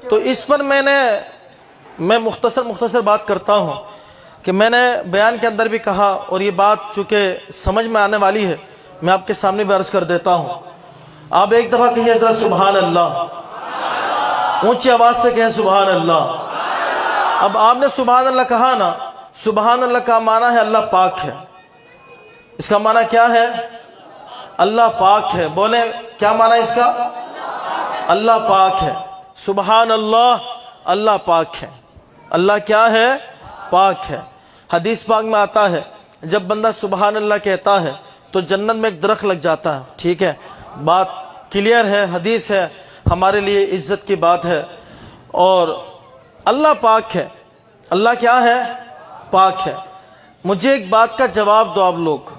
تو اس پر میں مختصر بات کرتا ہوں کہ میں نے بیان کے اندر بھی کہا، اور یہ بات چونکہ سمجھ میں آنے والی ہے میں آپ کے سامنے بھی عرض کر دیتا ہوں۔ آپ ایک دفعہ کہیے ذرا سبحان اللہ، اونچی آواز سے کہیں سبحان اللہ۔ اب آپ نے سبحان اللہ کہا نا، سبحان اللہ کا معنی ہے اللہ پاک ہے۔ اس کا معنی کیا ہے؟ اللہ پاک ہے۔ بولیں کیا معنی اس کا؟ اللہ پاک ہے۔ سبحان اللہ، اللہ پاک ہے۔ اللہ کیا ہے؟ پاک ہے۔ حدیث پاک میں آتا ہے جب بندہ سبحان اللہ کہتا ہے تو جنت میں ایک درخت لگ جاتا ہے۔ ٹھیک ہے، بات کلیئر ہے، حدیث ہے، ہمارے لیے عزت کی بات ہے۔ اور اللہ پاک ہے۔ اللہ کیا ہے؟ پاک ہے۔ مجھے ایک بات کا جواب دو آپ لوگ،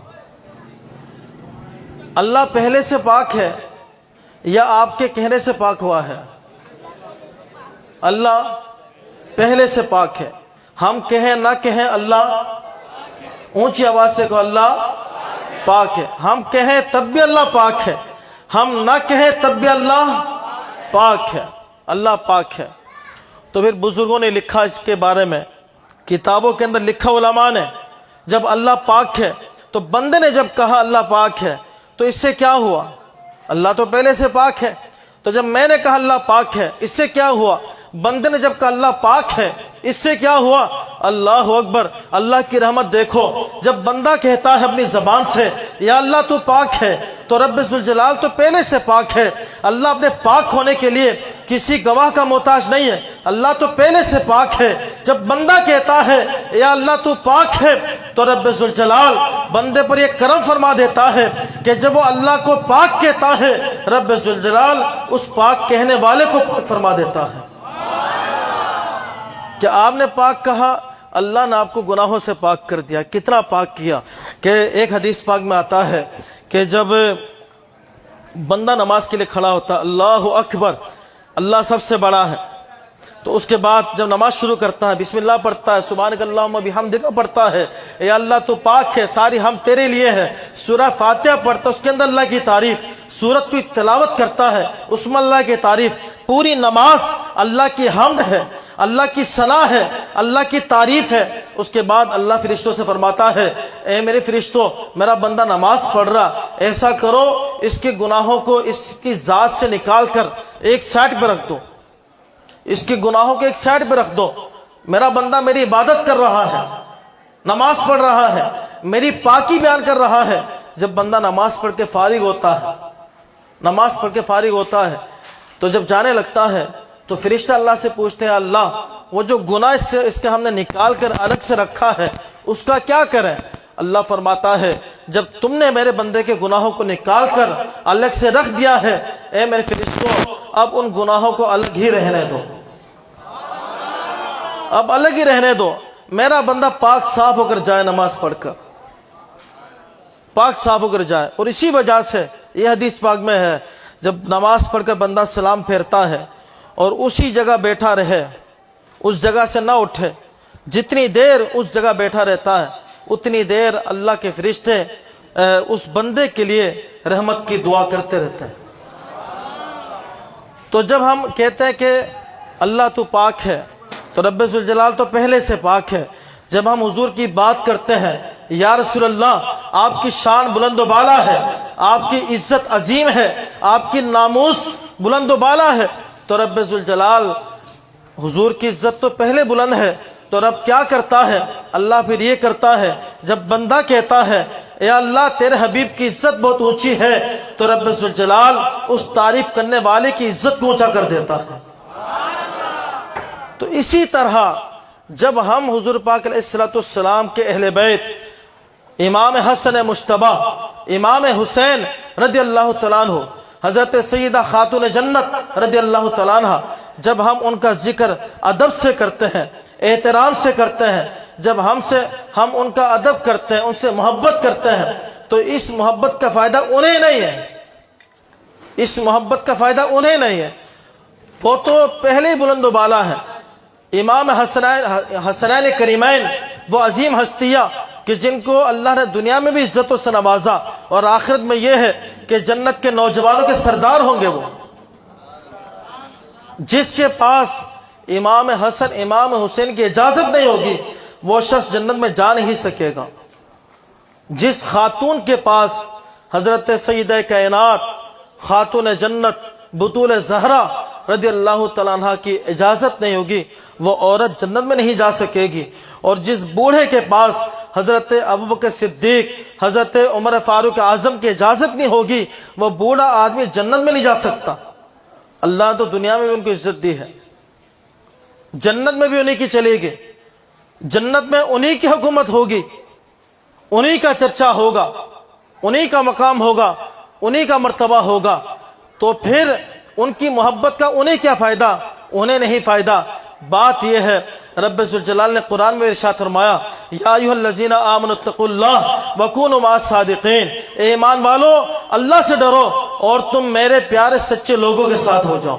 اللہ پہلے سے پاک ہے یا آپ کے کہنے سے پاک ہوا ہے؟ اللہ پہلے سے پاک ہے. ہم کہیں نہ کہیں اللہ، اونچی آواز سے کہو اللہ پاک ہے. ہم کہیں تب بھی اللہ پاک ہے، ہم نہ کہیں تب بھی اللہ پاک ہے. اللہ پاک ہے. تو پھر بزرگوں نے لکھا اس کے بارے میں، کتابوں کے اندر لکھا علماء نے، جب اللہ پاک ہے تو بندے نے جب کہا اللہ پاک ہے تو اس سے کیا ہوا؟ اللہ تو پہلے سے پاک ہے. تو جب میں نے کہا اللہ پاک ہے، اس سے کیا ہوا؟ بندے نے جب کہا اللہ پاک ہے، اس سے کیا ہوا؟ اللہ اکبر. اللہ کی رحمت دیکھو، جب بندہ کہتا ہے اپنی زبان سے یا اللہ تو پاک ہے، تو رب ذوالجلال تو پہلے سے پاک ہے. اللہ اپنے پاک ہونے کے لیے کسی گواہ کا محتاج نہیں ہے، اللہ تو پہلے سے پاک ہے. جب بندہ کہتا ہے یا اللہ تو پاک ہے، تو رب ذوالجلال بندے پر یہ کرم فرما دیتا ہے کہ جب وہ اللہ کو پاک کہتا ہے، رب ذوالجلال اس پاک کہنے والے کو پاک فرما دیتا ہے. کہ آپ نے پاک کہا، اللہ نے آپ کو گناہوں سے پاک کر دیا. کتنا پاک کیا کہ ایک حدیث پاک میں آتا ہے کہ جب بندہ نماز کے لیے کھڑا ہوتا ہے، اللہ اکبر، اللہ سب سے بڑا ہے، تو اس کے بعد جب نماز شروع کرتا ہے بسم اللہ پڑھتا ہے، سبحانک اللہم بحمدک پڑھتا ہے، اے اللہ تو پاک ہے، ساری ہم تیرے لیے ہے. سورہ فاتحہ پڑھتا ہے، اس کے اندر اللہ کی تعریف، سورت کی تلاوت کرتا ہے، اس میں اللہ کی تعریف. پوری نماز اللہ کی حمد ہے، اللہ کی ثنا ہے، اللہ کی تعریف ہے. اس کے بعد اللہ فرشتوں سے فرماتا ہے، اے میرے فرشتوں، میرا بندہ نماز پڑھ رہا، ایسا کرو اس کے گناہوں کو اس کی ذات سے نکال کر ایک سائڈ پہ رکھ دو، اس کے گناہوں کو ایک سائڈ پہ رکھ دو. میرا بندہ میری عبادت کر رہا ہے، نماز پڑھ رہا ہے، میری پاکی بیان کر رہا ہے. جب بندہ نماز پڑھ کے فارغ ہوتا ہے، نماز پڑھ کے فارغ ہوتا ہے، تو جب جانے لگتا ہے تو فرشتہ اللہ سے پوچھتے ہیں، اللہ وہ جو گناہ اس کے ہم نے نکال کر الگ سے رکھا ہے اس کا کیا کریں؟ اللہ فرماتا ہے، جب تم نے میرے بندے کے گناہوں کو نکال کر الگ سے رکھ دیا ہے، اے میرے فرشتوں، اب ان گناہوں کو الگ ہی رہنے دو، اب الگ ہی رہنے دو. میرا بندہ پاک صاف ہو کر جائے، نماز پڑھ کر پاک صاف ہو کر جائے. اور اسی وجہ سے یہ حدیث پاک میں ہے، جب نماز پڑھ کر بندہ سلام پھیرتا ہے اور اسی جگہ بیٹھا رہے، اس جگہ سے نہ اٹھے، جتنی دیر اس جگہ بیٹھا رہتا ہے اتنی دیر اللہ کے فرشتے اس بندے کے لیے رحمت کی دعا کرتے رہتے ہیں. تو جب ہم کہتے ہیں کہ اللہ تو پاک ہے، تو رب ذوالجلال تو پہلے سے پاک ہے. جب ہم حضور کی بات کرتے ہیں، یا رسول اللہ آپ کی شان بلند و بالا ہے، آپ کی عزت عظیم ہے، آپ کی ناموس بلند و بالا ہے، تو رب ذوالجلال حضور کی عزت تو پہلے بلند ہے. تو رب کیا کرتا ہے؟ اللہ پھر یہ کرتا ہے، جب بندہ کہتا ہے اے اللہ تیرے حبیب کی عزت بہت اونچی ہے، تو رب ذوالجلال اس تعریف کرنے والے کی عزت کو اونچا کر دیتا ہے. تو اسی طرح جب ہم حضور پاک علیہ السلام کے اہل بیت، امام حسن مجتبی، امام حسین رضی اللہ تعالیٰ عنہ، حضرت سیدہ خاتون جنت رضی اللہ تعالیٰ عنہ، جب ہم ان کا ذکر ادب سے کرتے ہیں، احترام سے کرتے ہیں، جب ہم ان کا ادب کرتے ہیں، ان سے محبت کرتے ہیں، تو اس محبت کا فائدہ انہیں نہیں ہے، اس محبت کا فائدہ انہیں نہیں ہے، وہ تو پہلے ہی بلند و بالا ہے. امام حسنین کریمین، وہ عظیم ہستیاں کہ جن کو اللہ نے دنیا میں بھی عزتوں سے نوازا، اور آخرت میں یہ ہے کہ جنت کے نوجوانوں کے سردار ہوں گے. وہ جس کے پاس امام حسن امام حسین کی اجازت نہیں ہوگی وہ شخص جنت میں جا نہیں سکے گا. جس خاتون کے پاس حضرت سیدہ کائنات خاتون جنت بطول زہرا رضی اللہ تعالیٰ عنہ کی اجازت نہیں ہوگی وہ عورت جنت میں نہیں جا سکے گی. اور جس بوڑھے کے پاس حضرت ابوبکر صدیق، حضرت عمر فاروق اعظم کی اجازت نہیں ہوگی وہ بوڑھا آدمی جنت میں نہیں جا سکتا. اللہ تو دنیا میں بھی ان کو عزت دی ہے، جنت میں بھی انہی کی چلے گی، جنت میں انہی کی حکومت ہوگی، انہی کا چرچا ہوگا، انہی کا مقام ہوگا، انہی کا مرتبہ ہوگا. تو پھر ان کی محبت کا انہیں کیا فائدہ؟ انہیں نہیں فائدہ. بات یہ ہے رب ذوالجلال نے قرآن میں ارشاد فرمایا، یا ایھا الذین آمنوا اتقوا اللہ وکونوا مع الصادقین، اے ایمان والو اللہ سے ڈرو اور تم میرے پیارے سچے لوگوں کے ساتھ ہو جاؤ.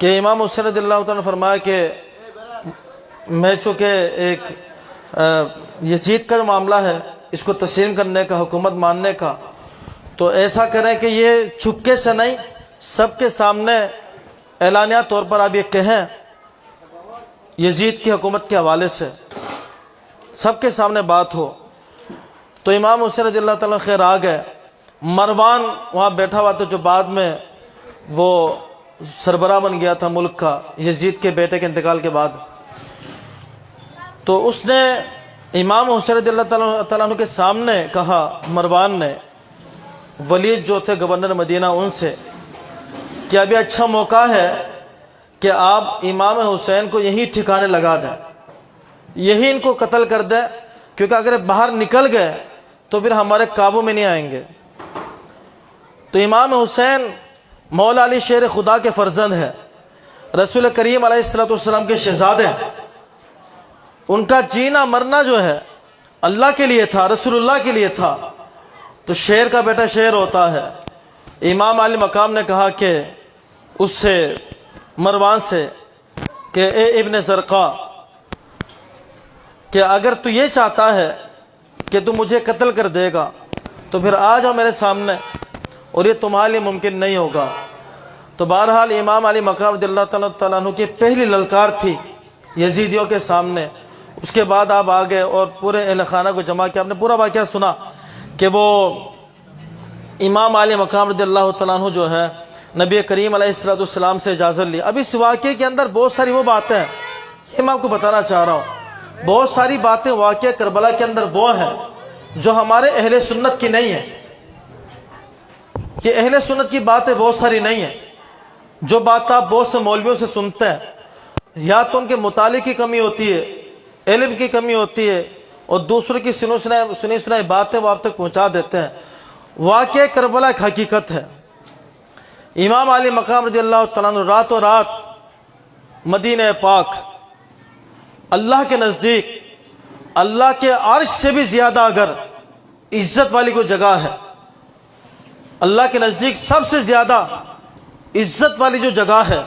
کہ امام حسین رضی اللہ تعالیٰ نے فرمایا کہ میں چونکہ ایک یزید کا جو معاملہ ہے اس کو تسلیم کرنے کا، حکومت ماننے کا، تو ایسا کریں کہ یہ چھپکے سے نہیں، سب کے سامنے اعلانیہ طور پر آپ یہ کہیں یزید کی حکومت کے حوالے سے، سب کے سامنے بات ہو۔ تو امام حسین رضی اللہ تعالیٰ خیر آ گئے۔ مروان وہاں بیٹھا ہوا تھا جو بعد میں وہ سربراہ بن گیا تھا ملک کا یزید کے بیٹے کے انتقال کے بعد۔ تو اس نے امام حسین رضی اللہ تعالیٰ عنہ کے سامنے کہا، مروان نے، ولید جو تھے گورنر مدینہ، ان سے کہ ابھی اچھا موقع ہے کہ آپ امام حسین کو یہی ٹھکانے لگا دیں، یہی ان کو قتل کر دیں، کیونکہ اگر باہر نکل گئے تو پھر ہمارے قابو میں نہیں آئیں گے۔ تو امام حسین مولا علی شیر خدا کے فرزند ہے، رسول کریم علیہ السلام کے شہزادے ہیں۔ ان کا جینا مرنا جو ہے اللہ کے لیے تھا، رسول اللہ کے لیے تھا۔ تو شیر کا بیٹا شیر ہوتا ہے۔ امام علی مقام نے کہا کہ اس سے، مروان سے، کہ اے ابن زرقا، کہ اگر تو یہ چاہتا ہے کہ تو مجھے قتل کر دے گا تو پھر آ جاؤ میرے سامنے، اور یہ تمہارے لیے ممکن نہیں ہوگا۔ تو بہرحال امام علی مقام رضی اللہ تعالیٰ عنہ کی پہلی للکار تھی یزیدیوں کے سامنے۔ اس کے بعد آپ آگئے اور پورے اہل خانہ کو جمع کیا۔ آپ نے پورا واقعہ سنا کہ وہ امام علی مقام رضی اللہ تعالیٰ عنہ جو ہے نبی کریم علیہ السلام سے اجازت لی۔ اب اس واقعے کے اندر بہت ساری وہ باتیں ہیں، یہ میں آپ کو بتانا چاہ رہا ہوں، بہت ساری باتیں واقعہ کربلا کے اندر وہ ہیں جو ہمارے اہل سنت کی نہیں ہیں۔ یہ اہل سنت کی باتیں بہت ساری نہیں ہیں۔ جو بات آپ بہت سے مولویوں سے سنتے ہیں، یا تو ان کے مطالعے کی کمی ہوتی ہے، علم کی کمی ہوتی ہے، اور دوسروں کی سنی سنائی باتیں وہ آپ تک پہنچا دیتے ہیں۔ واقعہ کربلا ایک حقیقت ہے۔ امام علی مقام رضی اللہ تعالیٰ عنہ راتوں رات مدینہ پاک، اللہ کے نزدیک، اللہ کے عرش سے بھی زیادہ اگر عزت والی کوئی جگہ ہے، اللہ کے نزدیک سب سے زیادہ عزت والی جو جگہ ہے،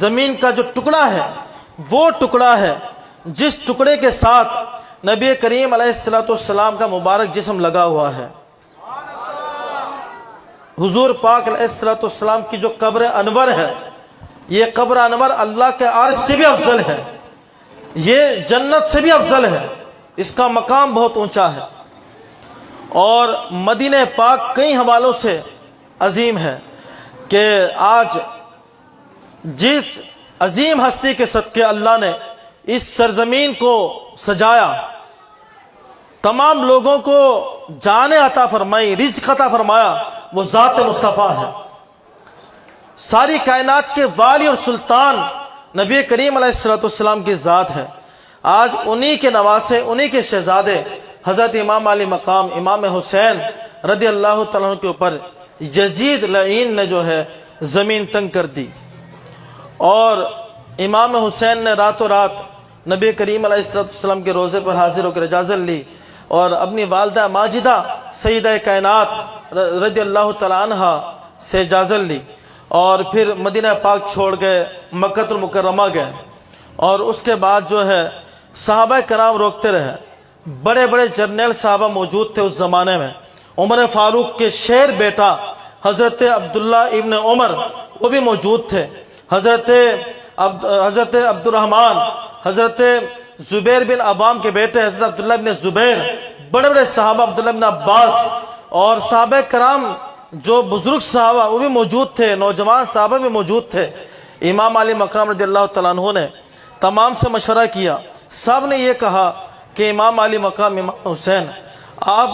زمین کا جو ٹکڑا ہے، وہ ٹکڑا ہے جس ٹکڑے کے ساتھ نبی کریم علیہ السلام کا مبارک جسم لگا ہوا ہے۔ حضور پاک علیہ السلام کی جو قبر انور ہے، یہ قبر انور اللہ کے عرش سے بھی افضل ہے، یہ جنت سے بھی افضل ہے، اس کا مقام بہت اونچا ہے۔ اور مدینہ پاک کئی حوالوں سے عظیم ہے کہ آج جس عظیم ہستی کے صدقے اللہ نے اس سرزمین کو سجایا، تمام لوگوں کو جان عطا فرمائی، رزق عطا فرمایا، وہ ذات مصطفیٰ ہے۔ ساری کائنات کے والی اور سلطان نبی کریم علیہ السلام کی ذات ہے۔ آج انہی کے نواسے، انہی کے شہزادے حضرت امام علی مقام امام حسین رضی اللہ تعالیٰ عنہ کے اوپر یزید لعین نے جو ہے زمین تنگ کر دی، اور امام حسین نے راتوں رات نبی کریم علیہ السلام کے روزے پر حاضر ہو کر اجازت لی، اور اپنی والدہ ماجدہ سیدہ کائنات رضی اللہ تعالیٰ عنہ سے اجازت لی، اور پھر مدینہ پاک چھوڑ گئے، مکہ المکرمہ گئے۔ اور اس کے بعد جو ہے صحابہ کرام روکتے رہے، بڑے بڑے جرنیل صحابہ موجود تھے اس زمانے میں۔ عمر فاروق کے شیر بیٹا حضرت عبداللہ ابن عمر وہ بھی موجود تھے، حضرت عبد الرحمن، حضرت زبیر بن عوام کے بیٹے حضرت عبداللہ بن زبیر، بڑے بڑے صحابہ عبداللہ بن عباس، اور صحابہ کرام جو بزرگ صحابہ وہ بھی موجود تھے، نوجوان صحابہ بھی موجود تھے۔ امام علی مقام رضی اللہ تعالیٰ عنہ نے تمام سے مشورہ کیا، سب نے یہ کہا کہ امام علی مقام امام حسین آپ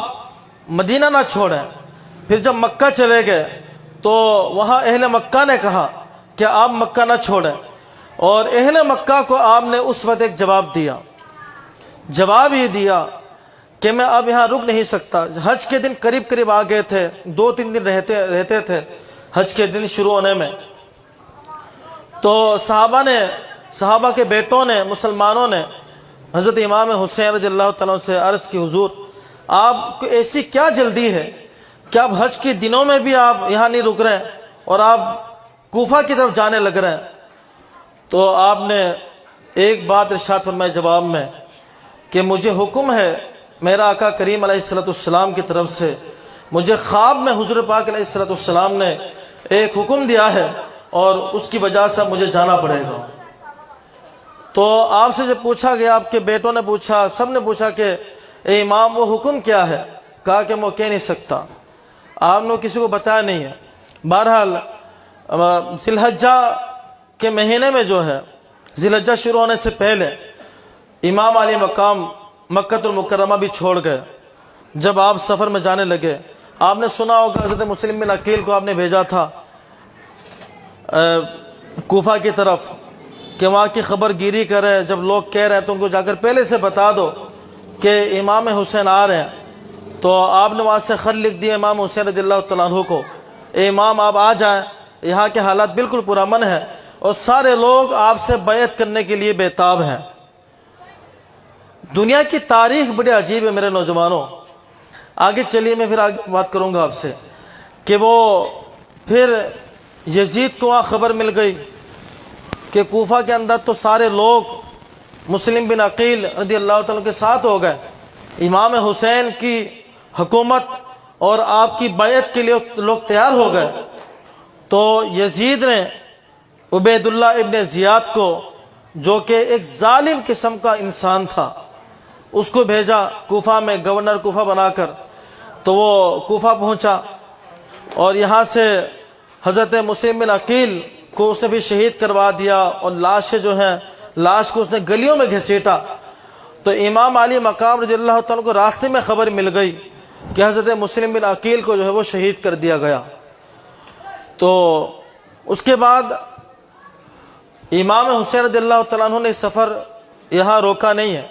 مدینہ نہ چھوڑیں۔ پھر جب مکہ چلے گئے تو وہاں اہل مکہ نے کہا کہ آپ مکہ نہ چھوڑیں، اور اہل مکہ کو آپ نے اس وقت ایک جواب دیا، جواب یہ دیا کہ میں اب یہاں رک نہیں سکتا۔ حج کے دن قریب قریب آ گئے تھے، 2-3 دن رہتے تھے حج کے دن شروع ہونے میں۔ تو صحابہ کے بیٹوں نے، مسلمانوں نے حضرت امام حسین رضی اللہ تعالیٰ عنہ سے عرض کی، حضور آپ کو ایسی کیا جلدی ہے کہ آپ حج کے دنوں میں بھی آپ یہاں نہیں رک رہے ہیں اور آپ کوفہ کی طرف جانے لگ رہے ہیں؟ تو آپ نے ایک بات ارشاد فرمائے جواب میں کہ مجھے حکم ہے میرا آقا کریم علیہ السلام کی طرف سے، مجھے خواب میں حضور پاک علیہ السلام نے ایک حکم دیا ہے اور اس کی وجہ سے مجھے جانا پڑے گا۔ تو آپ سے جب پوچھا گیا، آپ کے بیٹوں نے پوچھا، سب نے پوچھا کہ اے امام وہ حکم کیا ہے؟ کہا کہ میں کہہ نہیں سکتا، آپ نے کسی کو بتایا نہیں ہے۔ بہرحال ذی الحجہ کے مہینے میں جو ہے، ذی الحجہ شروع ہونے سے پہلے امام علی مقام مکہ المکرمہ بھی چھوڑ گئے۔ جب آپ سفر میں جانے لگے، آپ نے سنا ہوگا حضرت مسلم بن عقیل کو آپ نے بھیجا تھا کوفہ کی طرف کہ وہاں کی خبر گیری کرے، جب لوگ کہہ رہے ہیں تو ان کو جا کر پہلے سے بتا دو کہ امام حسین آ رہے ہیں۔ تو آپ نے وہاں سے خط لکھ دیا امام حسین رضی اللہ تعالیٰ عنہ کو، اے امام آپ آ جائیں، یہاں کے حالات بالکل پرامن ہیں اور سارے لوگ آپ سے بیعت کرنے کے لیے بےتاب ہیں۔ دنیا کی تاریخ بڑی عجیب ہے میرے نوجوانوں۔ آگے چلیے، میں پھر آگے بات کروں گا آپ سے کہ وہ پھر یزید کو وہاں خبر مل گئی کہ کوفہ کے اندر تو سارے لوگ مسلم بن عقیل رضی اللہ تعالیٰ کے ساتھ ہو گئے، امام حسین کی حکومت اور آپ کی بیعت کے لیے لوگ تیار ہو گئے۔ تو یزید نے عبید اللہ ابن زیاد کو، جو کہ ایک ظالم قسم کا انسان تھا، اس کو بھیجا کوفہ میں گورنر کوفہ بنا کر۔ تو وہ کوفہ پہنچا اور یہاں سے حضرت مسلم بن عقیل کو اس نے بھی شہید کروا دیا اور لاشیں جو ہیں، لاش کو اس نے گلیوں میں گھسیٹا۔ تو امام علی مقام رضی اللہ تعالیٰ کو راستے میں خبر مل گئی کہ حضرت مسلم بن عقیل کو جو ہے وہ شہید کر دیا گیا۔ تو اس کے بعد امام حسین رضی اللہ تعالیٰ عنہ نے سفر یہاں روکا نہیں ہے،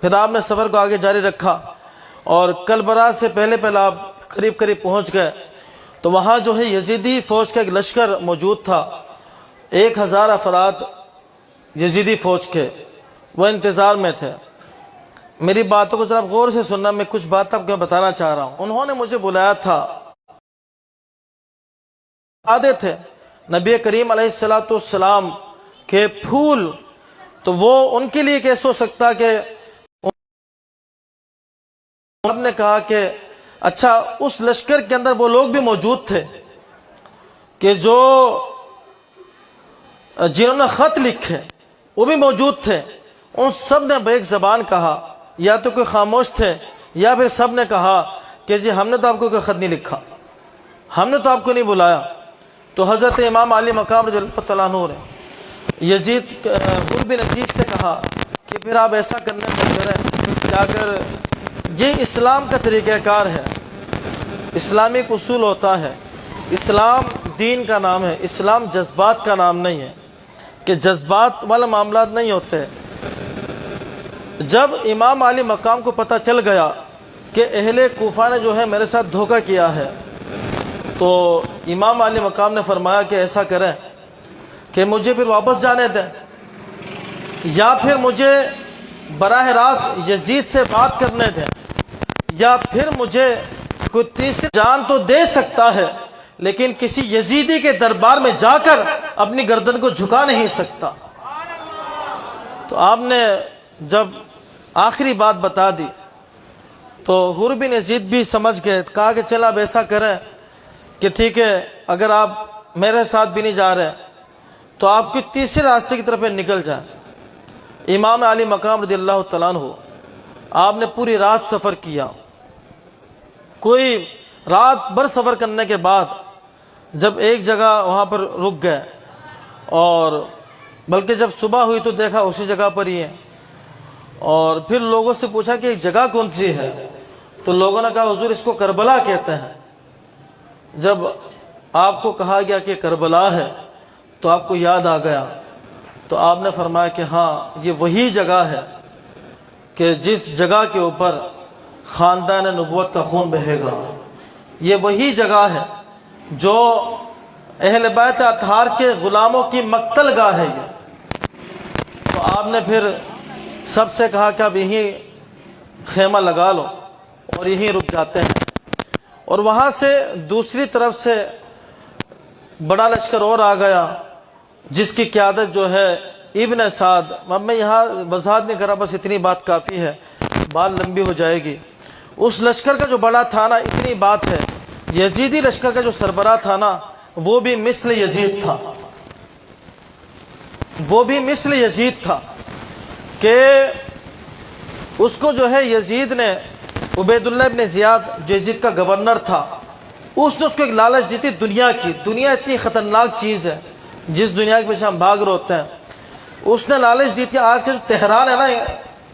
پھر آپ نے سفر کو آگے جاری رکھا اور کلبرا سے پہلے آپ قریب پہنچ گئے۔ تو وہاں جو ہے یزیدی فوج کا ایک لشکر موجود تھا، 1000 افراد یزیدی فوج کے، وہ انتظار میں تھے۔ میری باتوں کو ذرا غور سے سننا، میں کچھ بات آپ کو بتانا چاہ رہا ہوں۔ انہوں نے مجھے بلایا تھا، آدھے تھے نبی کریم علیہ السلام کے پھول، تو وہ ان کے لیے کیسے ہو سکتا کہ ہم نے کہا کہ اچھا اس لشکر کے اندر وہ لوگ بھی موجود تھے کہ جو جنہوں نے خط لکھے وہ بھی موجود تھے، ان سب نے بیک زبان کہا، یا تو کوئی خاموش تھے یا پھر سب نے کہا کہ جی ہم نے تو آپ کو کوئی خط نہیں لکھا، ہم نے تو آپ کو نہیں بلایا۔ تو حضرت امام علی مقام رضی اللہ تعالیٰ عنہ نے یزید بن عزیز سے کہا کہ پھر آپ ایسا کرنے پر کریں کہ اگر یہ اسلام کا طریقہ کار ہے، اسلامی ایک اصول ہوتا ہے، اسلام دین کا نام ہے، اسلام جذبات کا نام نہیں ہے کہ جذبات والا معاملات نہیں ہوتے۔ جب امام علی مقام کو پتہ چل گیا کہ اہل کوفہ نے جو ہے میرے ساتھ دھوکہ کیا ہے، تو امام علی مقام نے فرمایا کہ ایسا کریں کہ مجھے پھر واپس جانے دیں، یا پھر مجھے براہ راست یزید سے بات کرنے دیں، یا پھر مجھے کوئی تیسری جان تو دے سکتا ہے لیکن کسی یزیدی کے دربار میں جا کر اپنی گردن کو جھکا نہیں سکتا۔ تو آپ نے جب آخری بات بتا دی تو حر بن یزید بھی سمجھ گئے، کہا کہ چل اب ایسا کریں کہ ٹھیک ہے، اگر آپ میرے ساتھ بھی نہیں جا رہے تو آپ کی تیسرے راستے کی طرف نکل جائیں۔ امام علی مقام رضی اللہ تعالیٰ عنہ، آپ نے پوری رات سفر کیا، کوئی رات بھر سفر کرنے کے بعد جب ایک جگہ وہاں پر رک گئے، اور بلکہ جب صبح ہوئی تو دیکھا اسی جگہ پر ہی ہے، اور پھر لوگوں سے پوچھا کہ ایک جگہ کون سی ہے، تو لوگوں نے کہا حضور اس کو کربلا کہتے ہیں۔ جب آپ کو کہا گیا کہ کربلا ہے تو آپ کو یاد آ گیا، تو آپ نے فرمایا کہ ہاں یہ وہی جگہ ہے کہ جس جگہ کے اوپر خاندان نبوت کا خون بہے گا، یہ وہی جگہ ہے جو اہل بیت اطہار کے غلاموں کی مقتل گاہ ہے یہ۔ تو آپ نے پھر سب سے کہا کہ اب یہیں خیمہ لگا لو اور یہیں رک جاتے ہیں، اور وہاں سے دوسری طرف سے بڑا لشکر اور آ گیا جس کی قیادت جو ہے ابن سعد، اب میں یہاں وضاحت نہیں کر رہا، بس اتنی بات کافی ہے، بات لمبی ہو جائے گی۔ اس لشکر کا جو بڑا تھا نا، اتنی بات ہے، یزیدی لشکر کا جو سربراہ تھا نا، وہ بھی مثل یزید تھا، وہ بھی مثل یزید تھا کہ اس کو جو ہے یزید نے، عبید اللہ ابن زیاد جو یزید کا گورنر تھا، اس نے اس کو ایک لالچ دی تھی دنیا کی۔ دنیا اتنی خطرناک چیز ہے، جس دنیا کے پیچھے ہم بھاگ رہے ہوتے ہیں، اس نے لالچ دی تھی۔ آج کا جو تہران ہے نا،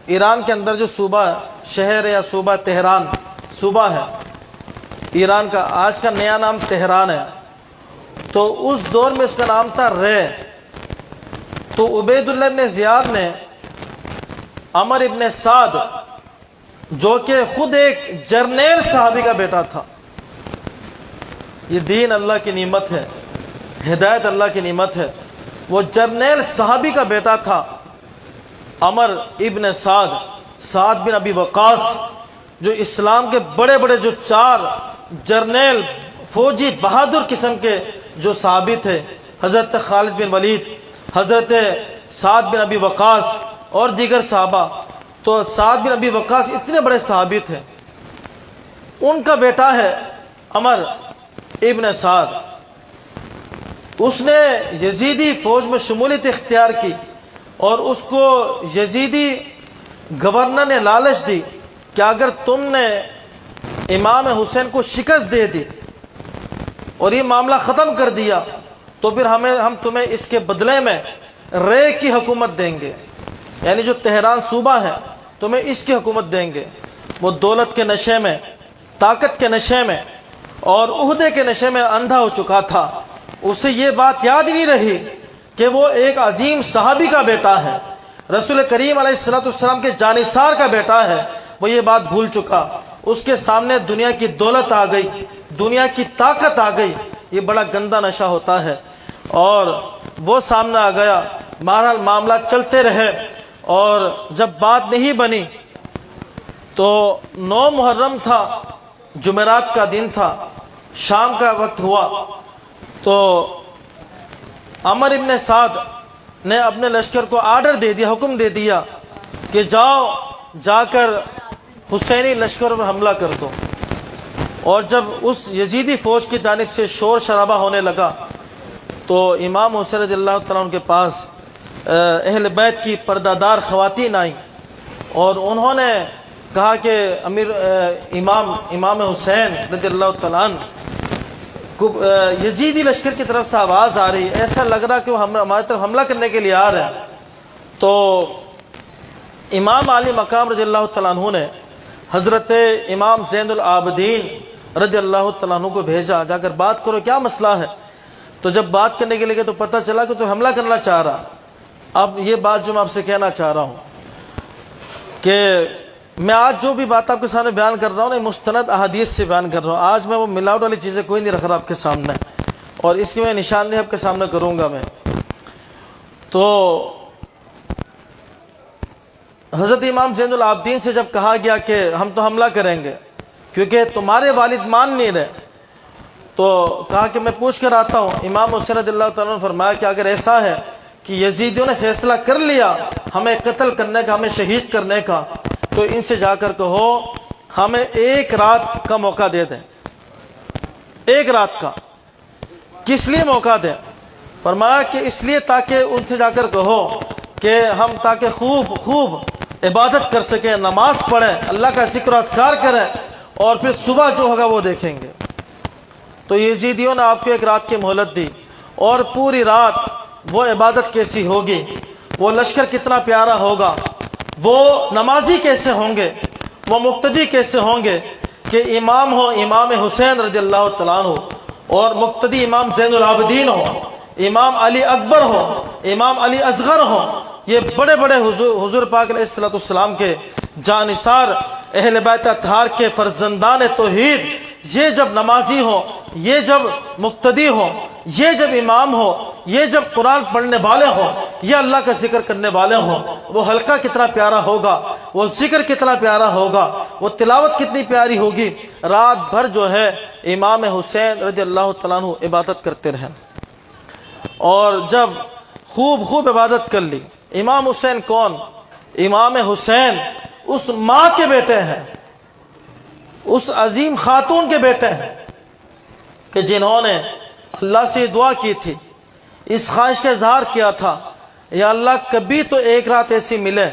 ایران کے اندر جو صوبہ ہے، شہر ہے یا صوبہ، تہران صوبہ ہے ایران کا، آج کا نیا نام تہران ہے، تو اس دور میں اس کا نام تھا رے۔ تو عبید اللہ ابن زیاد نے عمر ابن سعد، جو کہ خود ایک جرنیل صحابی کا بیٹا تھا، یہ دین اللہ کی نعمت ہے، ہدایت اللہ کی نعمت ہے، وہ جرنیل صحابی کا بیٹا تھا عمر ابن سعد، سعد بن ابی وقاص، جو اسلام کے بڑے بڑے جو 4 جرنیل فوجی بہادر قسم کے جو صحابی تھے، حضرت خالد بن ولید، حضرت سعد بن ابی وقاص اور دیگر صحابہ، تو سعد بن ابی وقاص اتنے بڑے صحابی تھے، ان کا بیٹا ہے عمر ابن سعد۔ اس نے یزیدی فوج میں شمولیت اختیار کی، اور اس کو یزیدی گورنر نے لالچ دی کہ اگر تم نے امام حسین کو شکست دے دی اور یہ معاملہ ختم کر دیا، تو پھر ہم تمہیں اس کے بدلے میں رے کی حکومت دیں گے، یعنی جو تہران صوبہ ہے، تمہیں اس کی حکومت دیں گے۔ وہ دولت کے نشے میں، طاقت کے نشے میں اور عہدے کے نشے میں اندھا ہو چکا تھا، اسے یہ بات یاد ہی نہیں رہی کہ وہ ایک عظیم صحابی کا بیٹا ہے، رسول کریم علیہ السلام کے جانثار کا بیٹا ہے، وہ یہ بات بھول چکا۔ اس کے سامنے دنیا کی دولت آ گئی، دنیا کی طاقت آ گئی، یہ بڑا گندا نشہ ہوتا ہے، اور وہ سامنے آ گیا۔ بہرحال معاملات چلتے رہے، اور جب بات نہیں بنی تو 9 محرم تھا، جمعرات کا دن تھا، شام کا وقت ہوا، تو عمر ابن سعد نے اپنے لشکر کو آرڈر دے دیا، حکم دے دیا کہ جا کر حسینی لشکر پر حملہ کر دو۔ اور جب اس یزیدی فوج کی جانب سے شور شرابہ ہونے لگا، تو امام حسین رضی اللہ تعالیٰ عنہ کے پاس اہل بیت کی پردہ خواتین آئیں، اور انہوں نے کہا کہ امام حسین رضی اللہ تعالیٰ عنہ یزیدی لشکر کی طرف سے آواز آ رہی ہے، ایسا لگ رہا کہ وہ ہماری طرف حملہ کرنے کے لیے آ رہے ہیں۔ تو امام علی مقام رضی اللہ تعالیٰ عنہ نے حضرت امام زین العابدین رضی اللہ تعالیٰ عنہ کو بھیجا، جا کر بات کرو کیا مسئلہ ہے۔ تو جب بات کرنے کے لیے تو پتہ چلا کہ تو حملہ کرنا چاہ رہا۔ اب یہ بات جو میں آپ سے کہنا چاہ رہا ہوں کہ میں آج جو بھی بات آپ کے سامنے بیان کر رہا ہوں نا، مستند احادیث سے بیان کر رہا ہوں۔ آج میں وہ ملاوٹ والی چیزیں کوئی نہیں رکھ رہا آپ کے سامنے، اور اس کی میں نشاندہی آپ کے سامنے کروں گا میں۔ تو حضرت امام زین العابدین سے جب کہا گیا کہ ہم تو حملہ کریں گے کیونکہ تمہارے والد مان نہیں رہے، تو کہا کہ میں پوچھ کر آتا ہوں۔ امام حسین رضی اللہ تعالیٰ نے فرمایا کہ اگر ایسا ہے کہ یزیدیوں نے فیصلہ کر لیا ہمیں قتل کرنے کا، ہمیں شہید کرنے کا، تو ان سے جا کر کہو ہمیں 1 رات کا موقع دے دیں۔ 1 رات کا کس لیے موقع دیں؟ فرمایا کہ اس لیے تاکہ ان سے جا کر کہو کہ ہم تاکہ خوب عبادت کر سکیں، نماز پڑھیں، اللہ کا ذکر و اذکار کریں، اور پھر صبح جو ہوگا وہ دیکھیں گے۔ تو یزیدیوں نے آپ کو 1 رات کی مہلت دی، اور پوری رات وہ عبادت کیسی ہوگی، وہ لشکر کتنا پیارا ہوگا، وہ نمازی کیسے ہوں گے، وہ مقتدی کیسے ہوں گے کہ امام ہو امام حسین رضی اللہ تعالیٰ عنہ، اور مقتدی امام زین العابدین ہو، امام علی اکبر ہو، امام علی اصغر ہو، یہ بڑے بڑے حضور پاک علیہ السلام کے جانثار اہل بیت اطہار کے فرزندان توحید، یہ جب نمازی ہو، یہ جب مقتدی ہو، یہ جب امام ہو، یہ جب قرآن پڑھنے والے ہوں، یہ اللہ کا ذکر کرنے والے ہوں، وہ حلقہ کتنا پیارا ہوگا، وہ ذکر کتنا پیارا ہوگا، وہ تلاوت کتنی پیاری ہوگی۔ رات بھر جو ہے امام حسین رضی اللہ تعالیٰ عنہ عبادت کرتے رہے، اور جب خوب عبادت کر لی۔ امام حسین کون؟ امام حسین اس ماں کے بیٹے ہیں، اس عظیم خاتون کے بیٹے ہیں کہ جنہوں نے اللہ سے دعا کی تھی، اس خواہش کا اظہار کیا تھا، یا اللہ کبھی تو ایک رات ایسی ملے،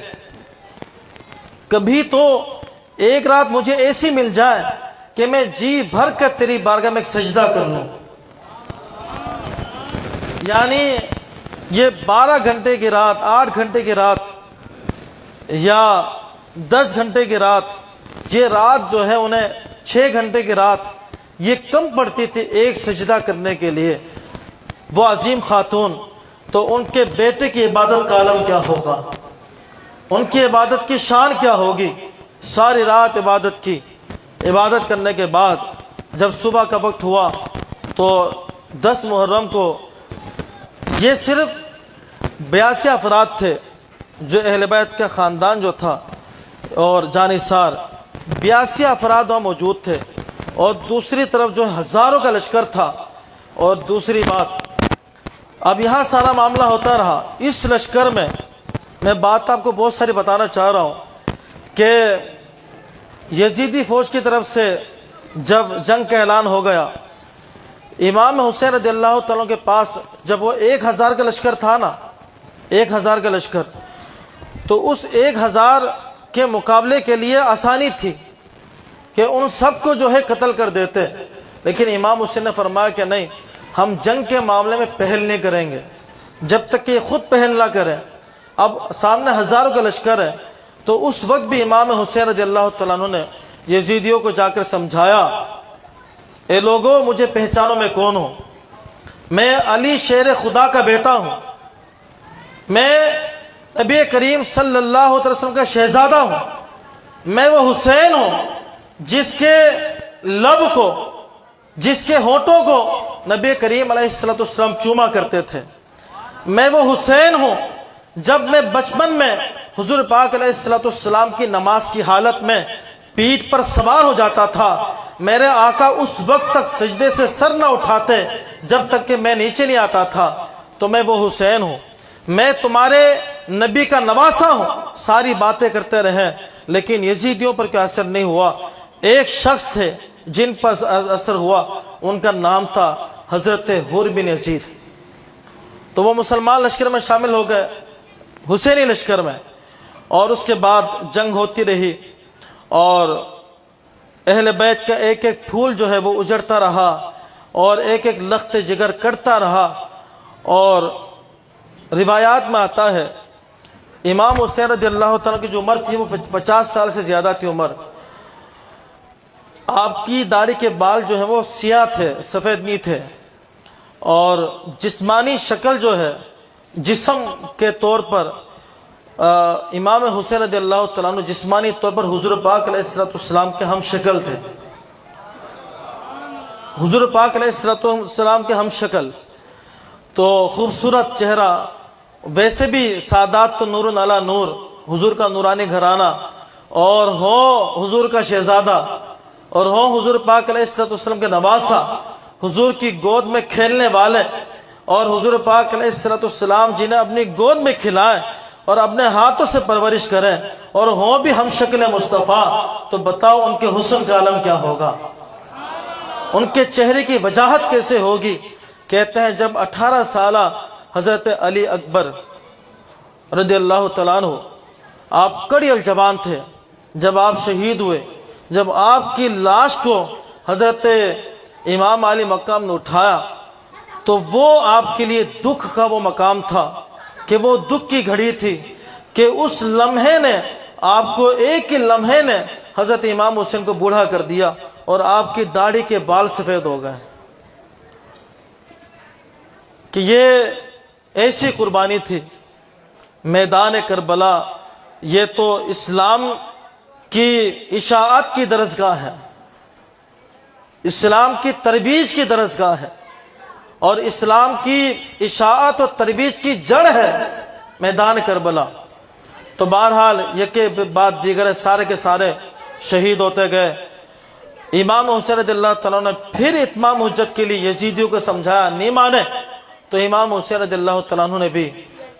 کبھی تو ایک رات مجھے ایسی مل جائے کہ میں جی بھر کر تیری بارگاہ میں ایک سجدہ کر لوں۔ یعنی یہ 12 گھنٹے کی رات، 8 گھنٹے کی رات یا 10 گھنٹے کی رات، یہ رات جو ہے انہیں 6 گھنٹے کی رات یہ کم پڑتی تھی ایک سجدہ کرنے کے لیے۔ وہ عظیم خاتون، تو ان کے بیٹے کی عبادت کا عالم کیا ہوگا، ان کی عبادت کی شان کیا ہوگی۔ ساری رات عبادت کی، عبادت کرنے کے بعد جب صبح کا وقت ہوا تو 10 محرم کو یہ صرف 82 افراد تھے جو اہل بیت کا خاندان جو تھا اور جانثار، 82 افراد وہاں موجود تھے، اور دوسری طرف جو ہزاروں کا لشکر تھا۔ اور دوسری بات، اب یہاں سارا معاملہ ہوتا رہا، اس لشکر میں بات آپ کو بہت ساری بتانا چاہ رہا ہوں کہ یزیدی فوج کی طرف سے جب جنگ کا اعلان ہو گیا، امام حسین رضی اللہ تعالیٰ کے پاس جب وہ 1000 کا لشکر تھا نا، 1000 کا لشکر، تو اس 1000 کے مقابلے کے لیے آسانی تھی کہ ان سب کو جو ہے قتل کر دیتے، لیکن امام حسین نے فرمایا کہ نہیں، ہم جنگ کے معاملے میں پہل نہیں کریں گے جب تک کہ یہ خود پہل نہ کریں۔ اب سامنے ہزاروں کا لشکر ہے، تو اس وقت بھی امام حسین رضی اللہ تعالیٰ عنہ نے یزیدیوں کو جا کر سمجھایا، اے لوگوں مجھے پہچانو میں کون ہوں، میں علی شیر خدا کا بیٹا ہوں، میں نبی کریم صلی اللہ علیہ وسلم کا شہزادہ ہوں، میں وہ حسین ہوں جس کے لب کو، جس کے ہونٹوں کو نبی کریم علیہ السلام چوما کرتے تھے، میں وہ حسین ہوں جب میں بچپن میں حضور پاک علیہ السلام کی نماز کی حالت میں پیٹھ پر سوار ہو جاتا تھا، میرے آقا اس وقت تک سجدے سے سر نہ اٹھاتے جب تک کہ میں نیچے نہیں آتا تھا، تو میں وہ حسین ہوں، میں تمہارے نبی کا نواسا ہوں۔ ساری باتیں کرتے رہے لیکن یزیدیوں پر کوئی اثر نہیں ہوا۔ ایک شخص تھے جن پر اثر ہوا، ان کا نام تھا حضرت حر بن یزید، تو وہ مسلمان لشکر میں شامل ہو گئے، حسینی لشکر میں، اور اس کے بعد جنگ ہوتی رہی، اور اہل بیت کا ایک ایک پھول جو ہے وہ اجڑتا رہا، اور ایک ایک لخت جگر کٹتا رہا۔ اور روایات میں آتا ہے امام حسین رضی اللہ تعالیٰ کی جو عمر تھی وہ 50 سال سے زیادہ تھی عمر، آپ کی داڑھی کے بال جو ہیں وہ سیاہ تھے، سفید نہیں تھے، اور جسمانی شکل جو ہے، جسم کے طور پر امام حسین رضی اللہ تعالیٰ عنہ جسمانی طور پر حضور پاک علیہ السلام کے ہم شکل تھے، حضور پاک علیہ السلام کے ہم شکل، تو خوبصورت چہرہ، ویسے بھی سادات تو نور علی نور، حضور کا نورانی گھرانہ، اور ہو حضور کا شہزادہ، اور ہو حضور پاک علیہ السلام کے نواسا، حضور کی گود میں کھیلنے والے، اور حضور پاک علیہ السلام جنہیں اپنی گود میں کھلائے اور اپنے ہاتھوں سے پرورش کریں، اور ہوں بھی ہم شکل مصطفیٰ، تو بتاؤ ان کے حسن کا عالم کیا ہوگا، ان کے چہرے کی وجاہت کیسے ہوگی۔ کہتے ہیں جب 18 سالہ حضرت علی اکبر رضی اللہ تعالیٰ عنہ، آپ کڑی الجبان تھے، جب آپ شہید ہوئے، جب آپ کی لاش کو حضرت امام علی مقام نے اٹھایا، تو وہ آپ کے لیے دکھ کا وہ مقام تھا کہ وہ دکھ کی گھڑی تھی کہ اس لمحے نے آپ کو، ایک ہی لمحے نے حضرت امام حسین کو بوڑھا کر دیا، اور آپ کی داڑھی کے بال سفید ہو گئے، کہ یہ ایسی قربانی تھی۔ میدان کربلا یہ تو اسلام کی اشاعت کی درسگاہ ہے، اسلام کی ترویج کی درسگاہ ہے، اور اسلام کی اشاعت اور ترویج کی جڑ ہے میدان کربلا۔ تو بہرحال یہ کہ بات دیگر ہے، سارے کے سارے شہید ہوتے گئے۔ امام حسین رضی اللہ تعالیٰ نے پھر اتمام حجت کے لیے یزیدیوں کو سمجھایا، نہیں مانے، تو تو امام حسین رضی اللہ تعالیٰ عنہ نے بھی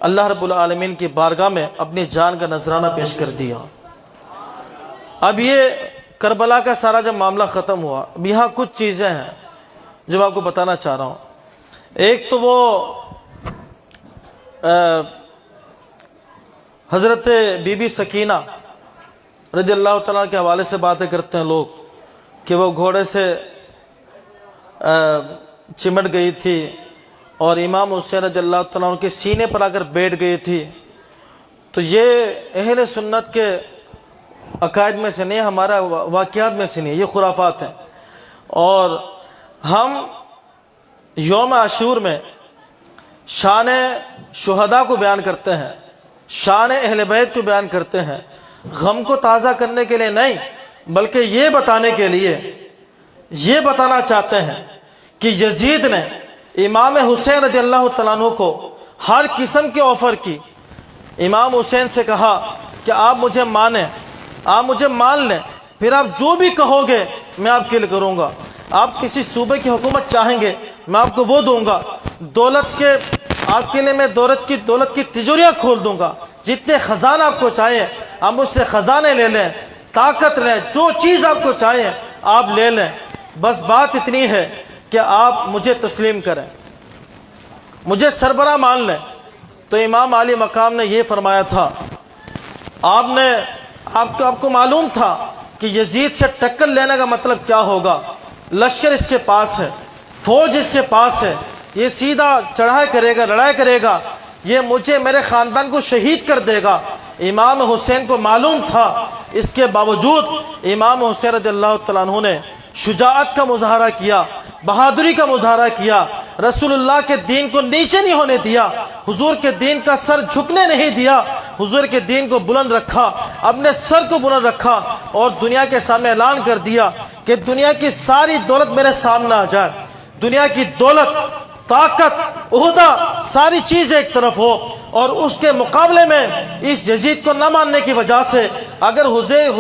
اللہ رب العالمین کی بارگاہ میں اپنی جان کا نذرانہ پیش کر دیا۔ اب یہ کربلا کا سارا جب معاملہ ختم ہوا، اب یہاں کچھ چیزیں ہیں جو میں آپ کو بتانا چاہ رہا ہوں۔ ایک تو وہ حضرت بی بی سکینہ رضی اللہ تعالیٰ کے حوالے سے باتیں کرتے ہیں لوگ کہ وہ گھوڑے سے چمٹ گئی تھی اور امام حسین رضی اللہ تعالیٰ عنہ کے سینے پر آ کر بیٹھ گئی تھی۔ تو یہ اہل سنت کے عقائد میں سے نہیں، ہمارا واقعات میں سے نہیں، یہ خرافات ہیں۔ اور ہم یوم عاشور میں شان شہداء کو بیان کرتے ہیں، شان اہل بیت کو بیان کرتے ہیں، غم کو تازہ کرنے کے لیے نہیں، بلکہ یہ بتانے کے لیے، یہ بتانا چاہتے ہیں کہ یزید نے امام حسین رضی اللہ تعالیٰ عنہ کو ہر قسم کی آفر کی۔ امام حسین سے کہا کہ آپ مجھے مانیں، آپ مجھے مان لیں، پھر آپ جو بھی کہو گے میں آپ کے لیے کروں گا۔ آپ کسی صوبے کی حکومت چاہیں گے میں آپ کو وہ دوں گا، دولت کے آپ کے لیے میں دولت کی تجوریاں کھول دوں گا، جتنے خزانہ آپ کو چاہیے آپ مجھ سے خزانے لے لیں، طاقت لیں، جو چیز آپ کو چاہیے آپ لے لیں، بس بات اتنی ہے کہ آپ مجھے تسلیم کریں، مجھے سربراہ مان لیں۔ تو امام علی مقام نے یہ فرمایا تھا، آپ کو معلوم تھا کہ یزید سے ٹکر لینے کا مطلب کیا ہوگا، لشکر اس کے پاس ہے، فوج اس کے پاس ہے، یہ سیدھا چڑھائی کرے گا، لڑائی کرے گا، یہ مجھے میرے خاندان کو شہید کر دے گا۔ امام حسین کو معلوم تھا، اس کے باوجود امام حسین رضی اللہ تعالیٰ عنہ نے شجاعت کا مظاہرہ کیا، بہادری کا مظاہرہ کیا، رسول اللہ کے دین کو نیچے نہیں ہونے دیا، حضور کے دین کا سر جھکنے نہیں دیا، حضور کے دین کو بلند رکھا، اپنے سر کو بلند رکھا اور دنیا کے سامنے اعلان کر دیا کہ دنیا کی ساری دولت میرے سامنے آ جائے، دنیا کی دولت، طاقت، عہدہ، ساری چیزیں ایک طرف ہو، اور اس کے مقابلے میں اس یزید کو نہ ماننے کی وجہ سے اگر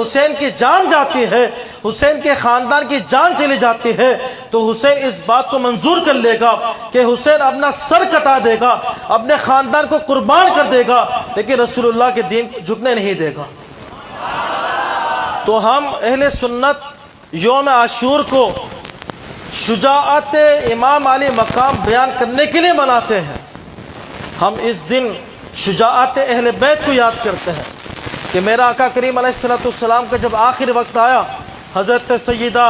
حسین کی جان جاتی ہے، حسین کے خاندان کی جان چلی جاتی ہے، تو حسین اس بات کو منظور کر لے گا کہ حسین اپنا سر کٹا دے گا، اپنے خاندان کو قربان کر دے گا، لیکن رسول اللہ کے دین کو جھکنے نہیں دے گا۔ تو ہم اہل سنت یوم عاشور کو شجاعت امام علی مقام بیان کرنے کے لیے مناتے ہیں۔ ہم اس دن شجاعت اہل بیت کو یاد کرتے ہیں کہ میرا آقا کریم علیہ السلام کا جب آخر وقت آیا، حضرت سیدہ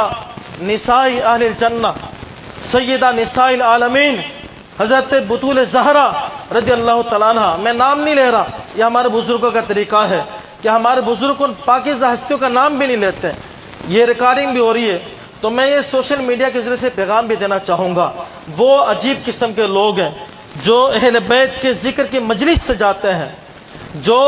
نساء اہل الجنہ، سیدہ نساء العالمین حضرت بطول زہرا رضی اللہ تعالیٰ عنہ، میں نام نہیں لے رہا، یہ ہمارے بزرگوں کا طریقہ ہے کہ ہمارے بزرگ ان پاکیزہ ہستیوں کا نام بھی نہیں لیتے، یہ ریکارڈنگ بھی ہو رہی ہے، تو میں یہ سوشل میڈیا کے ذریعے سے پیغام بھی دینا چاہوں گا۔ وہ عجیب قسم کے لوگ ہیں جو اہل بیت کے ذکر کی مجلس سے جاتے ہیں، جو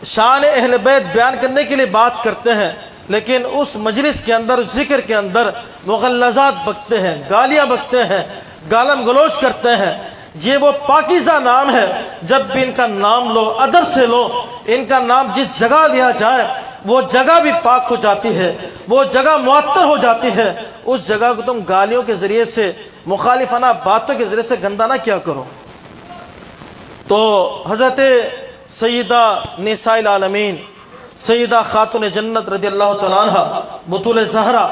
شان اہل بیت بیان کرنے کے لیے بات کرتے ہیں، لیکن اس مجلس کے اندر، ذکر کے اندر مغلظات بکتے ہیں، گالیاں بکتے ہیں، گالم گلوچ کرتے ہیں۔ یہ وہ پاکیزہ نام ہے، جب بھی ان کا نام لو، ادب سے لو، ان کا نام جس جگہ لیا جائے وہ جگہ بھی پاک ہو جاتی ہے، وہ جگہ معطر ہو جاتی ہے، اس جگہ کو تم گالیوں کے ذریعے سے، مخالفانہ باتوں کے ذریعے سے گندہ نہ کیا کرو۔ تو حضرت سیدہ نساء العالمین، سیدہ خاتون جنت رضی اللہ تعالیٰ عنہ بطول زہرا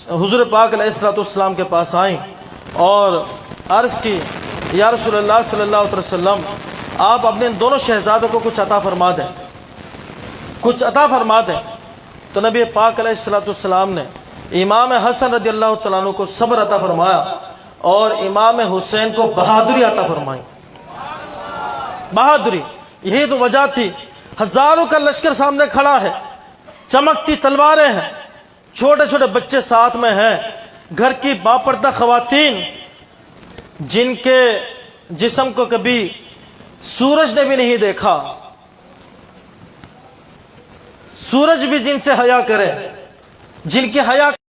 حضور پاک علیہ السلام کے پاس آئیں اور عرض کی، یا رسول اللہ صلی اللہ علیہ وسلم، آپ اپنے ان دونوں شہزادوں کو کچھ عطا فرما دیں، کچھ عطا فرما دیں۔ تو نبی پاک علیہ السلام نے امام حسن رضی اللہ تعالیٰ عنہ کو صبر عطا فرمایا اور امام حسین کو بہادری عطا فرمائی۔ بہادری، یہی تو وجہ تھی، ہزاروں کا لشکر سامنے کھڑا ہے، چمکتی تلواریں ہیں، چھوٹے چھوٹے بچے ساتھ میں ہیں، گھر کی باپردہ خواتین جن کے جسم کو کبھی سورج نے بھی نہیں دیکھا، سورج بھی جن سے حیا کرے، جن کی حیا